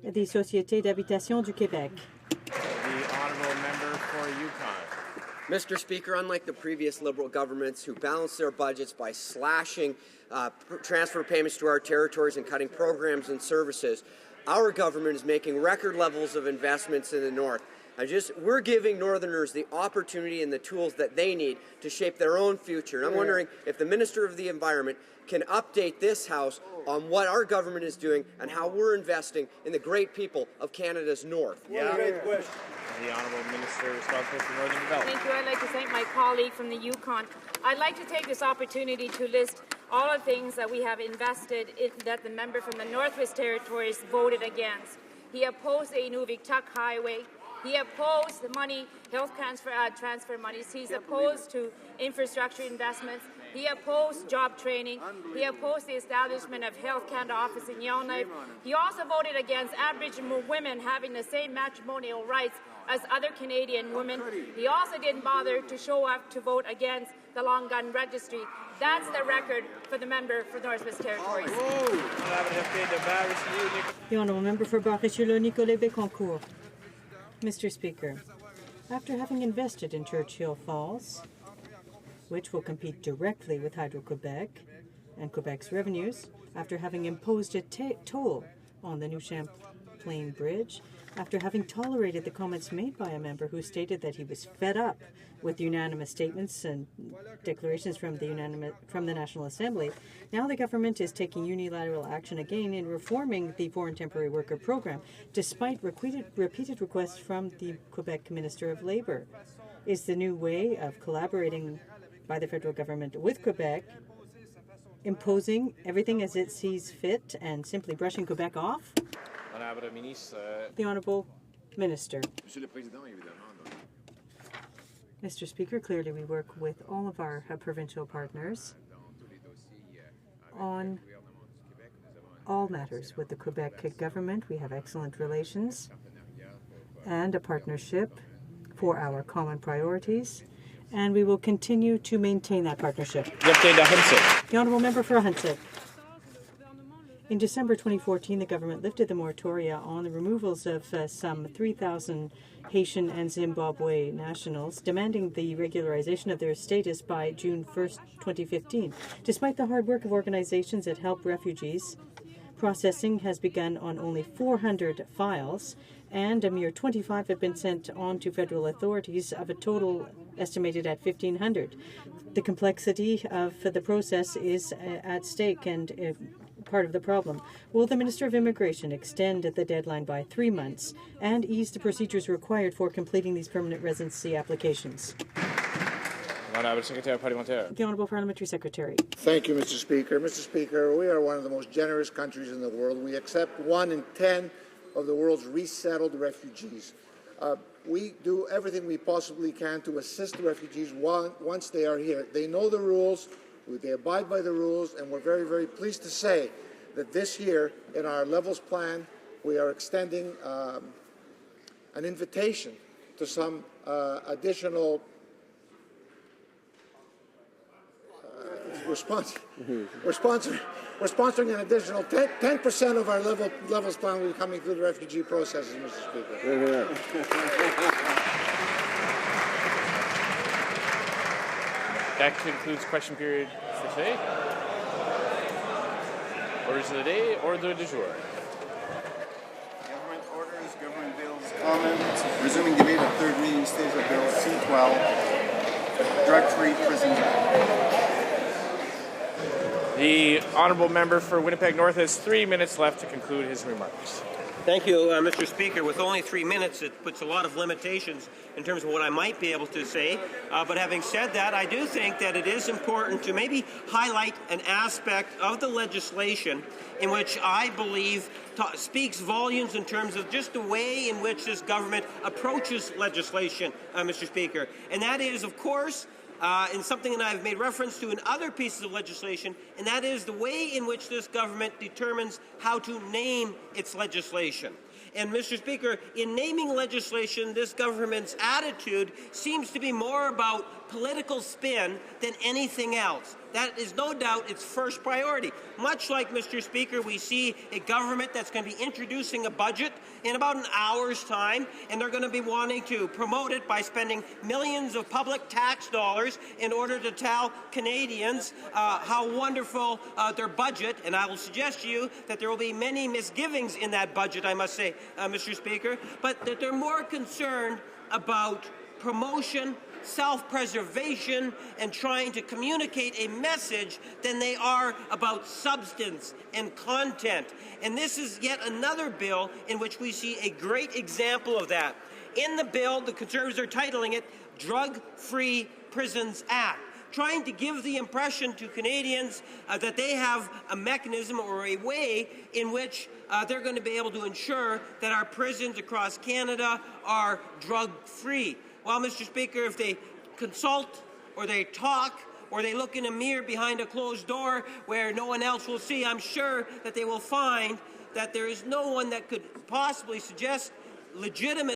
the Société d'Habitation du Québec. The honourable member for Yukon. Mr. Speaker, unlike the previous Liberal governments who balanced their budgets by slashing transfer payments to our territories and cutting programs and services, our government is making record levels of investments in the North. We're giving Northerners the opportunity and the tools that they need to shape their own future. And I'm wondering if the Minister of the Environment can update this House on what our government is doing and how we're investing in the great people of Canada's North. Great question. The Honourable Minister responsible for Northern Development. Thank you. I'd like to thank my colleague from the Yukon. I'd like to take this opportunity to list all the things that we have invested in that the member from the Northwest Territories voted against. He opposed the Inuvik-Tuk Highway. He opposed the health transfer monies. He's opposed to infrastructure investments. He opposed job training. He opposed the establishment of Health Canada office in Yellowknife. He also voted against Aboriginal women having the same matrimonial rights as other Canadian women. He also didn't bother to show up to vote against the long gun registry. That's the record for the member for Northwest Territories. The Honourable Member for Bar-Richelieu-Nicolet-Bécancour. Mr. Speaker, after having invested in Churchill Falls, which will compete directly with Hydro-Quebec and Quebec's revenues, after having imposed a toll on the new Champlain Bridge, after having tolerated the comments made by a member who stated that he was fed up with unanimous statements and declarations from the National Assembly, now the government is taking unilateral action again in reforming the Foreign Temporary Worker Program, despite repeated requests from the Quebec Minister of Labour. Is the new way of collaborating by the federal government with Quebec imposing everything as it sees fit and simply brushing Quebec off? The Honourable Minister. Mr. Speaker, clearly we work with all of our provincial partners on all matters with the Quebec government. We have excellent relations and a partnership for our common priorities, and we will continue to maintain that partnership. The Honourable Member for Hunsett. In December 2014, the government lifted the moratoria on the removals of some 3,000 Haitian and Zimbabwe nationals, demanding the regularization of their status by June 1st, 2015. Despite the hard work of organizations that help refugees, processing has begun on only 400 files, and a mere 25 have been sent on to federal authorities of a total estimated at 1,500. The complexity of the process is at stake and part of the problem. Will the Minister of Immigration extend the deadline by 3 months and ease the procedures required for completing these permanent residency applications? The Honourable Parliamentary Secretary. Thank you, Mr. Speaker. Mr. Speaker, we are one of the most generous countries in the world. We accept 1 in 10 of the world's resettled refugees. We do everything we possibly can to assist the refugees once they are here. They know the rules, they abide by the rules, and we're very, very pleased to say that this year, in our levels plan, we are extending an invitation to some additional we're sponsoring an additional 10% of our levels plan will be coming through the refugee processes, Mr. Speaker. That concludes question period for today. Orders of the day, order du jour. Government orders, government bills, comments. Resuming debate of third reading stage of Bill C-12, Drug-Free Prisons Act. The honourable member for Winnipeg North has 3 minutes left to conclude his remarks. Thank you, Mr. Speaker. With only 3 minutes, it puts a lot of limitations in terms of what I might be able to say. But having said that, I do think that it is important to maybe highlight an aspect of the legislation in which I believe speaks volumes in terms of just the way in which this government approaches legislation, Mr. Speaker. And that is, of course, in something that I've made reference to in other pieces of legislation, and that is the way in which this government determines how to name its legislation. And, Mr. Speaker, in naming legislation, this government's attitude seems to be more about political spin than anything else. That is no doubt its first priority. Much like, Mr. Speaker, we see a government that's going to be introducing a budget in about an hour's time, and they're going to be wanting to promote it by spending millions of public tax dollars in order to tell Canadians how wonderful their budget, and I will suggest to you that there will be many misgivings in that budget, I must say, Mr. Speaker, but that they're more concerned about promotion, self-preservation, and trying to communicate a message than they are about substance and content. And this is yet another bill in which we see a great example of that. In the bill, the Conservatives are titling it Drug-Free Prisons Act, trying to give the impression to Canadians that they have a mechanism or a way in which they're going to be able to ensure that our prisons across Canada are drug-free. Well, Mr. Speaker, if they consult or they talk or they look in a mirror behind a closed door where no one else will see, I'm sure that they will find that there is no one that could possibly suggest legitimate